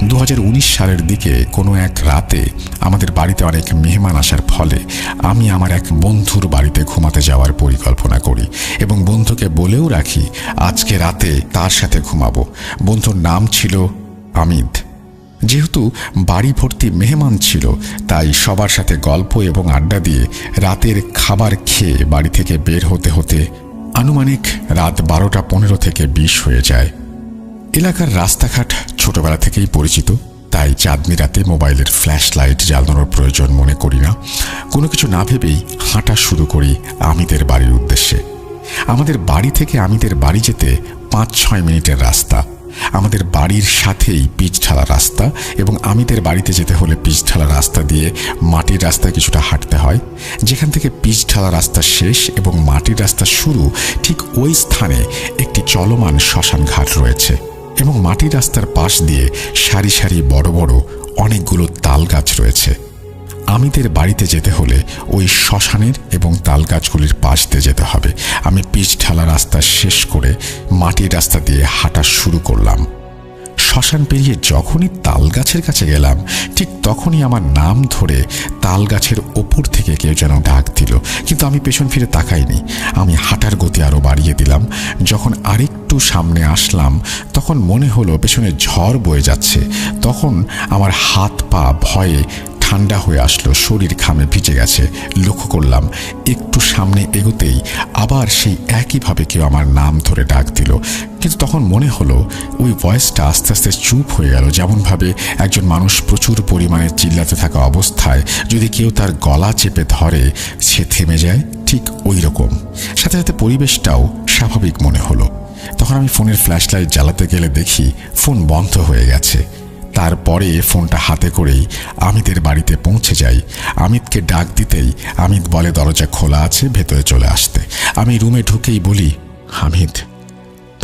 2019 সালের দিকে কোনো এক রাতে আমাদের বাড়িতে অনেক মেহমান আসার ফলে আমি আমার এক বন্ধুর বাড়িতে ঘুমাতে যাওয়ার পরিকল্পনা করি, এবং বন্ধুকে বলেও রাখি আজকে রাতে তার সাথে ঘুমাবো। বন্ধুর নাম ছিল আমিদ। যেহেতু বাড়ি ভর্তি মেহমান ছিল, তাই সবার সাথে গল্প এবং আড্ডা দিয়ে রাতের খাবার খেয়ে বাড়ি থেকে বের হতে হতে আনুমানিক রাত 12টা 15 থেকে 20 হয়ে যায়। এলাকার রাস্তাঘাট ছোটবেলা থেকেই পরিচিত, তাই চাঁদনি রাতে মোবাইলের ফ্ল্যাশ লাইট জ্বালানোর প্রয়োজন মনে করি না। কোনো কিছু না ভেবেই হাঁটা শুরু করি আমিদের বাড়ির উদ্দেশ্যে। আমাদের বাড়ি থেকে আমিদের বাড়ি যেতে 5-6 মিনিটের রাস্তা। আমাদের বাড়ির সাথেই পিচ ঢালা রাস্তা, এবং আমিদের বাড়িতে যেতে হলে পিচ ঢালা রাস্তা দিয়ে মাটির রাস্তায় কিছুটা হাঁটতে হয়। যেখান থেকে পিচ ঢালা রাস্তা শেষ এবং মাটির রাস্তা শুরু, ঠিক ওই স্থানে একটি চলমান শ্মশান ঘাট রয়েছে, এবং মাটির রাস্তার পাশ দিয়ে সারি সারি বড় বড় অনেকগুলো তাল গাছ রয়েছে। আমিদের বাড়িতে যেতে হলে ওই শ্মশানের এবং তাল গাছগুলির পাশ দিয়ে যেতে হবে। আমি পিচ ঢালা রাস্তা শেষ করে মাটির রাস্তা দিয়ে হাঁটা শুরু করলাম। শ্মশান পেরিয়ে যখনই তাল গাছের কাছে গেলাম, ঠিক তখনই আমার নাম ধরে তাল গাছের ওপর থেকে কেউ যেন ডাক দিল, কিন্তু আমি পেছন ফিরে তাকাইনি। আমি হাঁটার গতি আরো বাড়িয়ে দিলাম। যখন আরেকটু সামনে আসলাম, তখন মনে হলো পেছনে ঝড় বয়ে যাচ্ছে। তখন আমার হাত পা ভয়ে ঠান্ডা হয়ে আসলো, শরীর ঘামে ভিজে গেছে। লক্ষ্য করলাম একটু সামনে এগোতেই আবার সেই একইভাবে কেউ আমার নাম ধরে ডাক দিল, কিন্তু তখন মনে হলো ওই ভয়েসটা আস্তে আস্তে চুপ হয়ে গেল। যেমনভাবে একজন মানুষ প্রচুর পরিমাণে চিল্লাতে থাকা অবস্থায় যদি কেউ তার গলা চেপে ধরে সে থেমে যায়, ঠিক ওই রকম। সাথে সাথে পরিবেশটাও স্বাভাবিক মনে হলো। তখন আমি ফোনের ফ্ল্যাশ লাইট জ্বালাতে গেলে দেখি ফোন বন্ধ হয়ে গেছে। তারপরে ফোনটা হাতে করেই আমিদের বাড়িতে পৌঁছে যাই। আমিদকে ডাক দিতেই আমিদ বলে দরজা খোলা আছে, ভেতরে চলে আসতে। আমি রুমে ঢুকেই বলি, আমিদ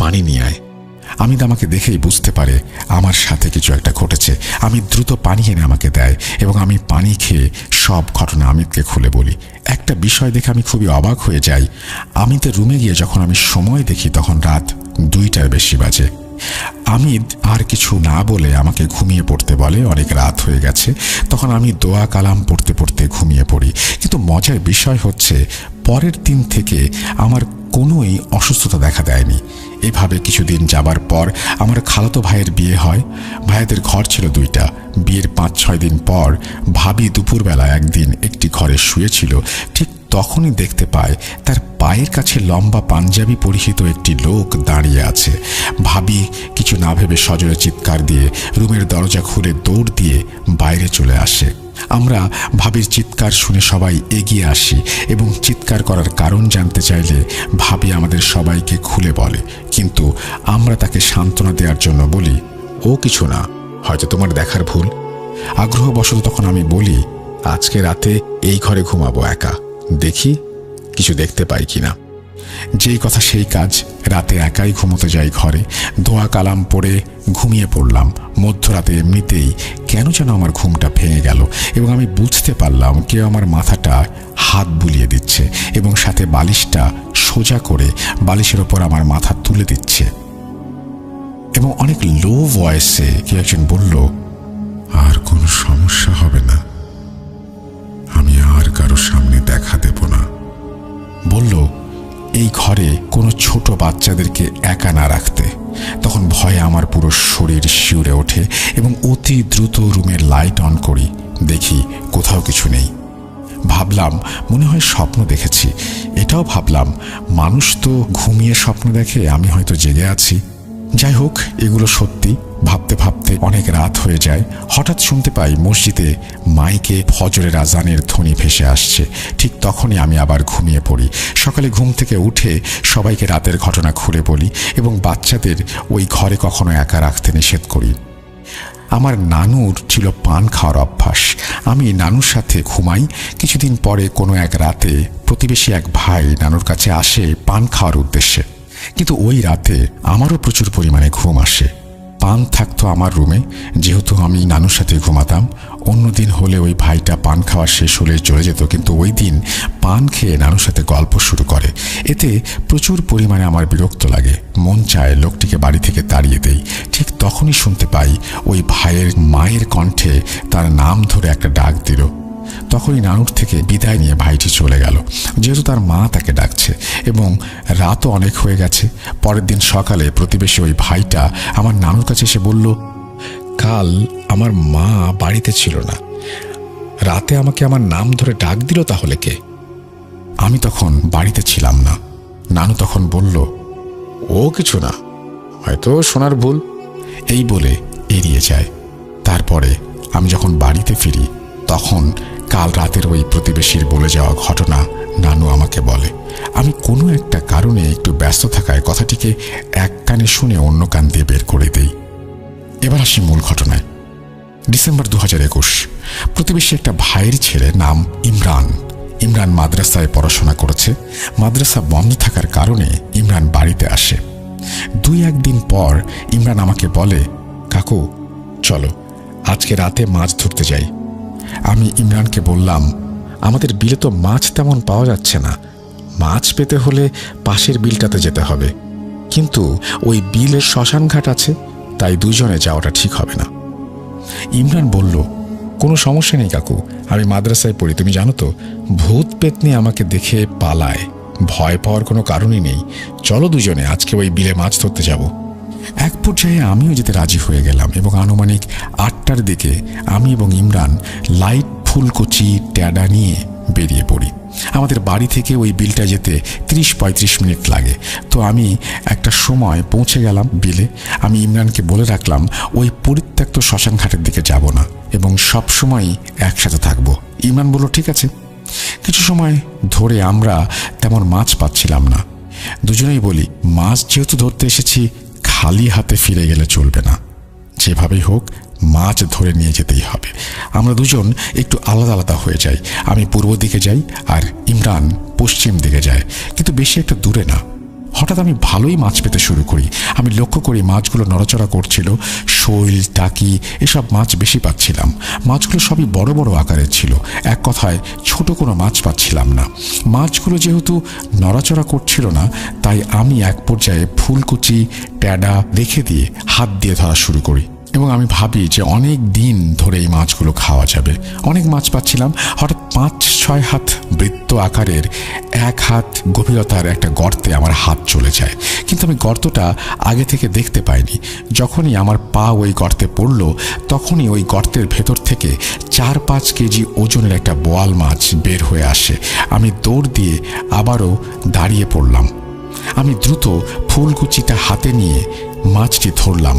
পানি নিয়ে আয়। আমিদ আমাকে দেখেই বুঝতে পারে আমার সাথে কিছু একটা ঘটেছে। আমি দ্রুত পানি এনে আমাকে দেয় এবং আমি পানি খেয়ে সব ঘটনা আমিদকে খুলে বলি। একটা বিষয় দেখে আমি খুবই অবাক হয়ে যাই। আমিদের রুমে গিয়ে যখন আমি সময় দেখি তখন রাত 2টার বেশি বাজে। আমিদ আর কিছু না বলে আমাকে ঘুমিয়ে পড়তে বলে। অনেক রাত হয়ে গেছে। তখন আমি দোয়া কালাম পড়তে পড়তে ঘুমিয়ে পড়ি। কিন্তু মজার বিষয় হচ্ছে পরের দিন থেকে আমার কোনোই অসুস্থতা দেখা দেয়নি। এভাবে কিছুদিন যাবার পর আমার খালাতো ভাইয়ের বিয়ে হয়। ভাইয়াদের ঘর ছিল 2টা। বিয়ের 5-6 দিন পর ভাবি দুপুরবেলা একদিন একটি ঘরে শুয়েছিল। ঠিক তখনই দেখতে পায় তার পায়ের কাছে লম্বা পাঞ্জাবি পরিহিত একটি লোক দাঁড়িয়ে আছে। ভাবি কিছু না ভেবে সজোরে চিৎকার দিয়ে রুমের দরজা খুলে দৌড় দিয়ে বাইরে চলে আসে। আমরা ভাবির চিৎকার শুনে সবাই এগিয়ে আসি এবং চিৎকার করার কারণ জানতে চাইলে ভাবি আমাদের সবাইকে খুলে বলে। কিন্তু আমরা তাকে সান্ত্বনা দেওয়ার জন্য বলি, ও কিছু না, হয়তো তোমার দেখার ভুল। আগ্রহবশত তখন আমি বলি, আজকে রাতে এই ঘরে ঘুমাবো একা, দেখি কিছু দেখতে পাই কিনা। যেই কথা সেই কাজ। রাতে একাই ঘুমোতে যাই ঘরে। দোয়া কালাম পড়ে ঘুমিয়ে পড়লাম। মধ্যরাতে এমনিতেই কেন যেন আমার ঘুমটা ভেঙে গেল এবং আমি বুঝতে পারলাম কেউ আমার মাথাটা হাত বুলিয়ে দিচ্ছে এবং সাথে বালিশটা সোজা করে বালিশের ওপর আমার মাথা তুলে দিচ্ছে। এবং অনেক লো ভয়েসে কেউ একজন বলল, আর কোনো সমস্যা হবে না, আমি আর কারো সামনে দেখা দেব না। বলল এই ঘরে কোনো ছোট বাচ্চাদেরকে একা না রাখতে। তখন ভয়ে আমার পুরো শরীর শিউরে ওঠে এবং অতি দ্রুত রুমের লাইট অন করি। দেখি কোথাও কিছু নেই। ভাবলাম মনে হয় স্বপ্ন দেখেছি। এটাও ভাবলাম মানুষ তো ঘুমিয়ে স্বপ্ন দেখে, আমি হয়তো জেগে আছি। যাই হোক, এগুলো সত্যি। ভাবতে ভাবতে অনেক রাত হয়ে যায়। হঠাৎ শুনতে পাই মসজিদে মাইকে ফজরের আজানের ধ্বনি ভেসে আসছে। ঠিক তখনই আমি আবার ঘুমিয়ে পড়ি। সকালে ঘুম থেকে উঠে সবাইকে রাতের ঘটনা খুলে বলি এবং বাচ্চাদের ওই ঘরে কখনো একা রাখতে নিষেধ করি। আমার নানুর ছিল পান খাওয়ার অভ্যাস। আমি নানুর সাথে ঘুমাই। কিছুদিন পরে কোনো এক রাতে প্রতিবেশী এক ভাই নানুর কাছে আসে পান খাওয়ার উদ্দেশ্যে। কিন্তু ওই রাতে আমারও প্রচুর পরিমাণে ঘুম আসে। পান থাকতো আমার রুমে, যেহেতু আমি নানুর সাথে ঘুমাতাম। অন্যদিন হলে ওই ভাইটা পান খাওয়া শেষ হলে চলে যেত, কিন্তু ওই দিন পান খেয়ে নানুর সাথে গল্প শুরু করে। এতে প্রচুর পরিমাণে আমার বিরক্ত লাগে। মন চায় লোকটিকে বাড়ি থেকে তাড়িয়ে দেই। ঠিক তখনই শুনতে পাই ওই ভাইয়ের মায়ের কণ্ঠে তার নাম ধরে একটা ডাক দিল। তখনই নানুর থেকে বিদায় নিয়ে ভাইটি চলে গেল, যেহেতু তার মা তাকে ডাকছে এবং রাতও অনেক হয়ে গেছে। পরের দিন সকালে প্রতিবেশী ওই ভাইটা আমার নানুর কাছে এসে বলল, কাল আমার মা বাড়িতে ছিল না, রাতে আমাকে আমার নাম ধরে ডাক দিল, তাহলে কে? আমি তখন বাড়িতে ছিলাম না। নানু তখন বলল, ও কিছু না, হয়তো শোনার ভুল। এই বলে এড়িয়ে যায়। তারপরে আমি যখন বাড়িতে ফিরি তখন কাল রাতের ওই প্রতিবেশীর বলে যাওয়া ঘটনা নানু আমাকে বলে। আমি কোনো একটা কারণে একটু ব্যস্ত থাকায় কথাটিকে এক কানে শুনে অন্য কান দিয়ে বের করে দেই। এবার আসি মূল ঘটনায়। ডিসেম্বর 2021। প্রতিবেশী একটা ভাইয়ের ছেলে, নাম ইমরান। ইমরান মাদ্রাসায় পড়াশোনা করেছে। মাদ্রাসা বন্ধ থাকার কারণে ইমরান বাড়িতে আসে। 2-1 দিন পর ইমরান আমাকে বলে, কাকু চলো আজকে রাতে মাছ ধরতে যাই। আমি ইমরানকে বললাম, আমাদের বিলে তো মাছ তেমন পাওয়া যাচ্ছে না, মাছ পেতে হলে পাশের বিলটাতে যেতে হবে, কিন্তু ওই বিলে শ্মশানঘাট আছে, তাই দুজনে যাওয়াটা ঠিক হবে না। ইমরান বলল, কোনো সমস্যা নেই কাকু, আমি মাদ্রাসায় পড়ি, তুমি জানো তো ভূত পেতনি আমাকে দেখে পালায়, ভয় পাওয়ার কোনো কারণই নেই, চলো দুজনে আজকে ওই বিলে মাছ ধরতে যাব। এক পর্যায়ে আমিও যেতে রাজি হয়ে গেলাম এবং আনুমানিক 8টার দিকে আমি এবং ইমরান লাইট, ফুলকচি, ট্যাডা নিয়ে বেরিয়ে পড়ি। আমাদের বাড়ি থেকে ওই বিলটা যেতে 30-35 মিনিট লাগে। তো আমি একটা সময় পৌঁছে গেলাম বিলে। আমি ইমরানকে বলে রাখলাম ওই পরিত্যক্ত শ্মশানঘাটের দিকে যাব না এবং সবসময়ই একসাথে থাকবো। ইমরান বলল, ঠিক আছে। কিছু সময় ধরে আমরা তেমন মাছ পাচ্ছিলাম না। দুজনেই বলি, মাছ যেহেতু ধরতে এসেছি, খালি হাতে ফিরে গেলে চলবে না, যেভাবেই হোক মাছ ধরে নিয়ে যেতেই হবে। আমরা দুজন একটু আলাদা আলাদা হয়ে যাই। আমি পূর্ব দিকে যাই আর ইমরান পশ্চিম দিকে যায়, কিন্তু বেশি একটা দূরে না। হঠাৎ আমি ভালোই মাছ পেতে শুরু করি। আমি লক্ষ্য করি মাছগুলো নড়াচড়া করছিল। শৈল, টাকি এসব মাছ বেশি পাচ্ছিলাম। মাছগুলো সবই বড় বড় আকারের ছিল। এক কথায় ছোট কোনো মাছ পাচ্ছিলাম না। মাছগুলো যেহেতু নড়াচড়া করছিল না, তাই আমি এক পর্যায়ে ফুলকুচি, ট্যাডা রেখে দিয়ে হাত দিয়ে ধরা শুরু করি এবং আমি ভাবি যে অনেক দিন ধরে এই মাছগুলো খাওয়া যাবে। অনেক মাছ পাচ্ছিলাম। হঠাৎ 5-6 হাত বৃত্ত আকারের 1 হাত গভীরতার একটা গর্তে আমার হাত চলে যায়, কিন্তু আমি গর্তটা আগে থেকে দেখতে পাইনি। যখনই আমার পা ওই গর্তে পড়ল, তখনই ওই গর্তের ভেতর থেকে 4-5 কেজি ওজনের একটা বোয়াল মাছ বের হয়ে আসে। আমি দৌড় দিয়ে আবারও দাঁড়িয়ে পড়লাম। আমি দ্রুত ফুলকুচিটা হাতে নিয়ে মাছটি ধরলাম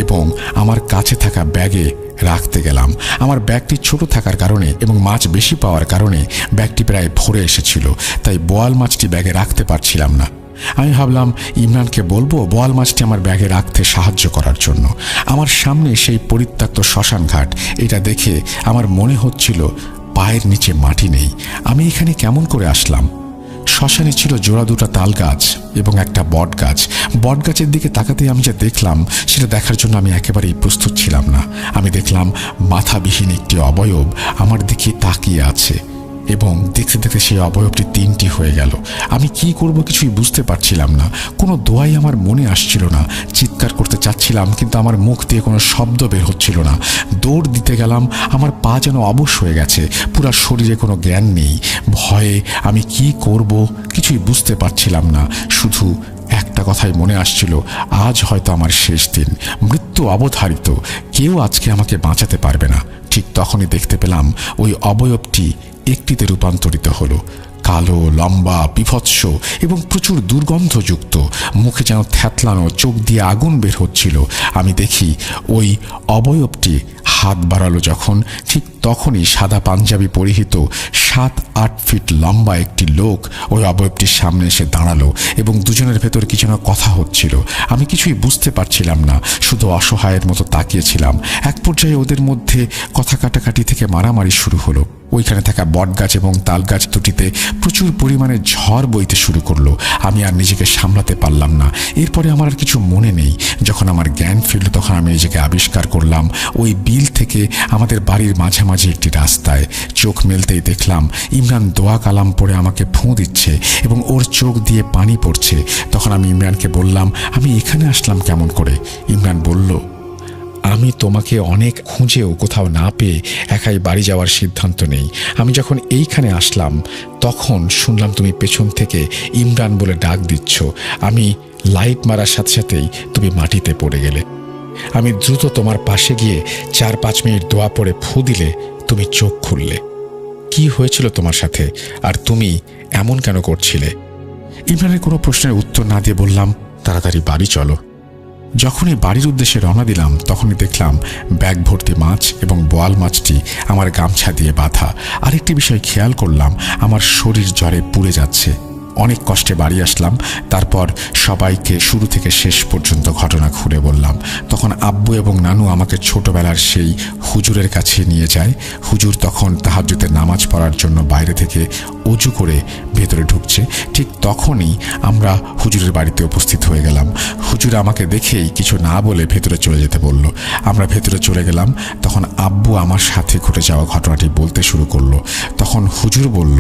এবং আমার কাছে থাকা ব্যাগে রাখতে গেলাম। আমার ব্যাগটি ছোট থাকার কারণে এবং মাছ বেশি পাওয়ার কারণে ব্যাগটি প্রায় ভরে এসেছিল, তাই বোয়াল মাছটি ব্যাগে রাখতে পারছিলাম না। আমি ভাবলাম ইমরানকে বলবো বোয়াল মাছটি আমার ব্যাগে রাখতে সাহায্য করার জন্য। আমার সামনে সেই পরিত্যক্ত শ্মশান ঘাট, এটা দেখে আমার মনে হচ্ছিল পায়ের নিচে মাটি নেই। আমি এখানে কেমন করে আসলাম? শ্মশানে ছিল জোড়া দুটো তাল গাছ এবং একটা বট গাছ। বট গাছের দিকে তাকাতে আমি যা দেখলাম সেটা দেখার জন্য আমি একেবারেই প্রস্তুত ছিলাম না। আমি দেখলাম মাথাবিহীন একটি অবয়ব আমার দিকে তাকিয়ে আছে এবং দেখতে দেখতে সেই অবয়বটি 3টি হয়ে গেল। আমি কি করব কিছুই বুঝতে পারছিলাম না। কোনো দোয়াই আমার মনে আসছিল না। চিৎকার করতে চাচ্ছিলাম, কিন্তু আমার মুখ দিয়ে কোনো শব্দ বের হচ্ছিল না। দৌড় দিতে গেলাম, আমার পা যেন অবশ হয়ে গেছে। পুরা শরীরে কোনো জ্ঞান নেই। ভয়ে আমি কি করব কিছুই বুঝতে পারছিলাম না। শুধু একটা কথাই মনে আসছিল, আজ হয়তো আমার শেষ দিন। মৃত্যু অবধারিত, কেউ আজকে আমাকে বাঁচাতে পারবে না। ঠিক তখনই দেখতে পেলাম ওই অবয়বটি একটিতে রূপান্তরিত হলো। কালো, লম্বা, বিভৎস এবং প্রচুর দুর্গন্ধযুক্ত। মুখে যেন থ্যাতলানো, চোখ দিয়ে আগুন বের হচ্ছিল। আমি দেখি ওই অবয়বটি হাত বাড়ালো যখন, ঠিক তখনই সাদা পাঞ্জাবি পরিহিত 7-8 ফিট লম্বা একটি লোক ওই অবয়বটির সামনে এসে দাঁড়ালো এবং দুজনের ভেতর কি যেন কথা হচ্ছিল। আমি কিছুই বুঝতে পারছিলাম না, শুধু অসহায়ের মতো তাকিয়েছিলাম। এক পর্যায়ে ওদের মধ্যে কথা কাটাকাটি থেকে মারামারি শুরু হলো। ওইখানে থাকা বটগাছ এবং তালগাছ দুটিতে প্রচুর পরিমাণে ঝড় বইতে শুরু করলো। আমি আর নিজেকে সামলাতে পারলাম না। এরপরে আমার আর কিছু মনে নেই। যখন আমার জ্ঞান ফিরল তখন আমি নিজেকে আবিষ্কার করলাম ওই বিল থেকে আমাদের বাড়ির মাঝামাঝি একটি রাস্তায়। চোখ মেলতেই দেখলাম ইমরান দোয়া কালাম পড়ে আমাকে ফুঁ দিচ্ছে এবং ওর চোখ দিয়ে পানি পড়ছে। তখন আমি ইমরানকে বললাম, আমি এখানে আসলাম কেমন করে? ইমরান বলল, আমি তোমাকে অনেক খুঁজেও কোথাও না পেয়ে একাই বাড়ি যাওয়ার সিদ্ধান্ত নেই। আমি যখন এইখানে আসলাম তখন শুনলাম তুমি পেছন থেকে ইমরান বলে ডাক দিচ্ছ। আমি লাইট মারার সাথে সাথেই তুমি মাটিতে পড়ে গেলে। আমি দ্রুত তোমার পাশে গিয়ে 4-5 মিনিট দোয়া পড়ে ফু দিলে তুমি চোখ খুললে। কি হয়েছিল তোমার সাথে, আর তুমি এমন কেন করছিলে? ইমরানের কোনো প্রশ্নের উত্তর না দিয়ে বললাম, তাড়াতাড়ি বাড়ি চলো। যখনই বাড়ির উদ্দেশ্যে রওনা দিলাম তখনই দেখলাম ব্যাগ ভর্তি মাছ এবং বোয়াল মাছটি আমার গামছা দিয়ে বাঁধা। আরেকটি বিষয় খেয়াল করলাম, আমার শরীর জ্বরে পুড়ে যাচ্ছে। অনেক কষ্টে বাড়ি আসলাম। তারপর সবাইকে শুরু থেকে শেষ পর্যন্ত ঘটনা খুলে বললাম। তখন আব্বু এবং নানু আমাকে ছোটবেলার সেই হুজুরের কাছে নিয়ে যায়। হুজুর তখন তাহাজ্জুদের নামাজ পড়ার জন্য বাইরে থেকে অজু করে ভেতরে ঢুকছে। ঠিক তখনই আমরা হুজুরের বাড়িতে উপস্থিত হয়ে গেলাম। হুজুর আমাকে দেখেই কিছু না বলে ভেতরে চলে যেতে বলল। আমরা ভেতরে চলে গেলাম। তখন আব্বু আমার সাথে ঘটে যাওয়া ঘটনাটি বলতে শুরু করলো। তখন হুজুর বলল,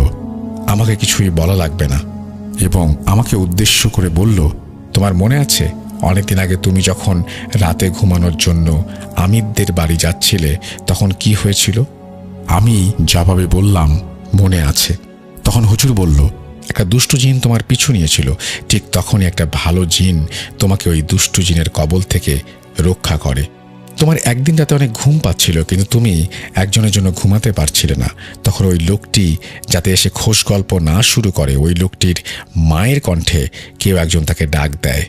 আমাকে কিছুই বলা লাগবে না, এবং আমাকে উদ্দেশ্য করে বলল, তোমার মনে আছে অনেকদিন আগে তুমি যখন রাতে ঘুমানোর জন্য আমিরদের বাড়ি যাচ্ছিলে তখন কি হয়েছিল? আমি জবাবে বললাম, মনে আছে। তখন হুজুর বলল, একটা দুষ্টু জিন তোমার পিছু নিয়েছিল। ঠিক তখনই একটা ভালো জিন তোমাকে ওই দুষ্টু জিনের কবল থেকে রক্ষা করে। তোমার একদিন রাতে অনেক ঘুম পাচ্ছিল, কিন্তু তুমি একজনের জন্য ঘুমাতে পারছিলে না। তখন ওই লোকটি যাতে এসে খোশ গল্প না শুরু করে, ওই লোকটির মায়ের কণ্ঠে কেউ একজন তাকে ডাক দেয়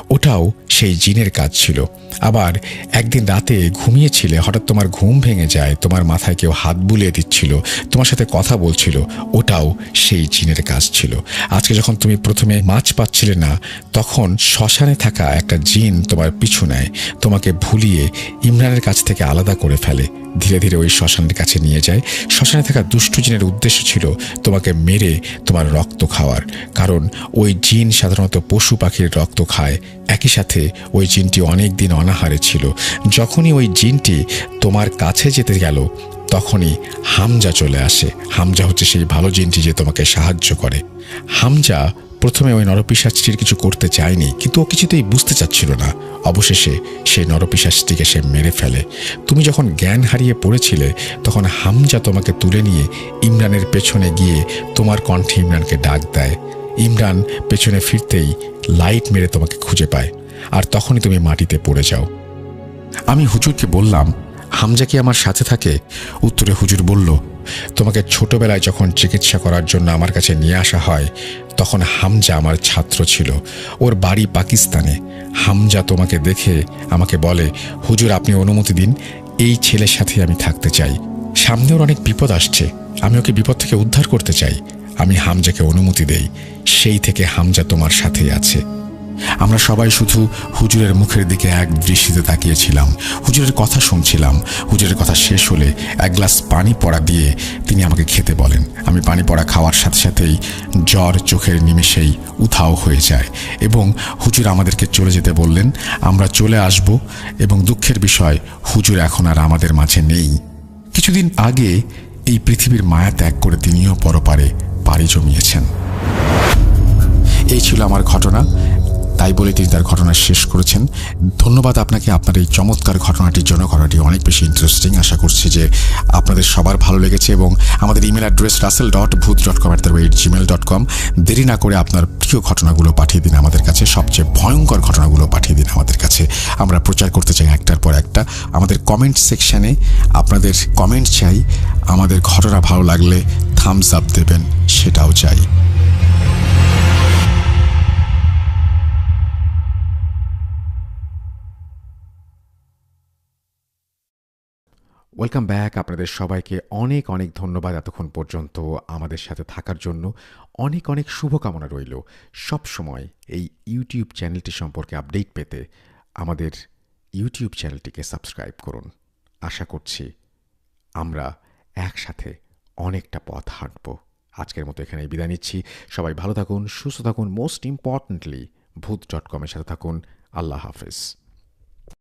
ওটাও সেই জিনের কাজ ছিল। আবার একদিন রাতে ঘুমিয়েছিলে, হঠাৎ তোমার ঘুম ভেঙে যায়, তোমার মাথায় কেউ হাত বুলিয়ে দিচ্ছিল, তোমার সাথে কথা বলছিল, ওটাও সেই জিনের কাজ ছিল। আজকে যখন তুমি প্রথমে মাছ পাচ্ছিলে না, তখন শ্মশানে থাকা একটা জিন তোমার পিছু নেয়, তোমাকে ভুলিয়ে ইমরানের কাছ থেকে আলাদা করে ফেলে, ধীরে ধীরে ওই শ্মশানের কাছে নিয়ে যায়। শ্মশানে থাকা দুষ্টু জিনের উদ্দেশ্য ছিল তোমাকে মেরে তোমার রক্ত খাওয়ার, কারণ ওই জিন সাধারণত পশু পাখির রক্ত খায়। একই সাথে ওই জিনটি অনেক দিন অনাহারে ছিল। যখনই ওই জিনটি তোমার কাছে যেতে গেল, তখনই হামজা চলে আসে। হামজা হচ্ছে সেই ভালো জিনটি যে তোমাকে সাহায্য করে। হামজা প্রথমে ওই নরপিশাচটির কিছু করতে চায়নি, কিন্তু ও কিছুতেই বুঝতে চাচ্ছিল না। অবশেষে সেই নরপিশাচটিকে সে মেরে ফেলে। তুমি যখন জ্ঞান হারিয়ে পড়েছিলে, তখন হামজা তোমাকে তুলে নিয়ে ইমরানের পেছনে গিয়ে তোমার কণ্ঠে ইমরানকে ডাক দেয়। ইমরান পেছনে ফিরতেই লাইট মেরে তোমাকে খুঁজে পায়, আর তখনই তুমি মাটিতে পড়ে যাও। আমি হুজুরকে বললাম, হামজা কি আমার সাথে থাকে? উত্তরে হুজুর বলল, তোমাকে ছোটবেলায় যখন চিকিৎসা করার জন্য আমার কাছে নিয়ে আসা হয়, তখন হামজা আমার ছাত্র ছিল। ওর বাড়ি পাকিস্তানে। হামজা তোমাকে দেখে আমাকে বলে, হুজুর আপনি অনুমতি দিন, এই ছেলের সাথে আমি থাকতে চাই। সামনে ওর অনেক বিপদ আসছে, আমি ওকে বিপদ থেকে উদ্ধার করতে চাই। আমি হামজাকে অনুমতি দেই। সেই থেকে হামজা তোমার সাথেই আছে। আমরা সবাই শুধু হুজুরের মুখের দিকে এক দৃষ্টিতে তাকিয়েছিলাম, হুজুরের কথা শুনছিলাম। হুজুরের কথা শেষ হলে এক গ্লাস পানি পড়া দিয়ে তিনি আমাকে খেতে বলেন। আমি পানি পড়া খাওয়ার সাথে সাথেই জ্বর চোখের নিমেষেই উধাও হয়ে যায়, এবং হুজুর আমাদেরকে চলে যেতে বললেন। আমরা চলে আসব, এবং দুঃখের বিষয় হুজুর এখন আর আমাদের মাঝে নেই। কিছুদিন আগে এই পৃথিবীর মায়া ত্যাগ করে তিনিও পরপারে পাড়ি জমিয়েছেন। এই ছিল আমার ঘটনা, তাই বলে তিনি তার ঘটনা শেষ করেছেন। ধন্যবাদ আপনাকে আপনার এই চমৎকার ঘটনাটির জন্য। ঘটনাটি অনেক বেশি ইন্টারেস্টিং। আশা করছি যে আপনাদের সবার ভালো লেগেছে, এবং আমাদের ইমেল অ্যাড্রেস russell.bhoot.com@gmail.com। দেরি না করে আপনার প্রিয় ঘটনাগুলো পাঠিয়ে দিন আমাদের কাছে, সবচেয়ে ভয়ঙ্কর ঘটনাগুলো পাঠিয়ে দিন আমাদের কাছে। আমরা প্রচার করতে চাই একটার পর একটা। আমাদের কমেন্ট সেকশানে আপনাদের কমেন্ট চাই। আমাদের ঘটনা ভালো লাগলে থামস আপ দেবেন, সেটাও চাই। Welcome back. আপনাদের সবাইকে অনেক অনেক ধন্যবাদ এতক্ষণ পর্যন্ত আমাদের সাথে থাকার জন্য। অনেক অনেক শুভকামনা রইল। সব সময় এই ইউটিউব চ্যানেলটি সম্পর্কে আপডেট পেতে আমাদের ইউটিউব চ্যানেলটিকে সাবস্ক্রাইব করুন। আশা করছি আমরা একসাথে অনেকটা পথ হাঁটব। আজকের মতো এখানেই বিদায় নিচ্ছি। সবাই ভালো থাকুন, সুস্থ থাকুন, মোস্ট ইম্পর্ট্যান্টলি ভূত.com-এর সাথে থাকুন। আল্লাহ হাফেজ।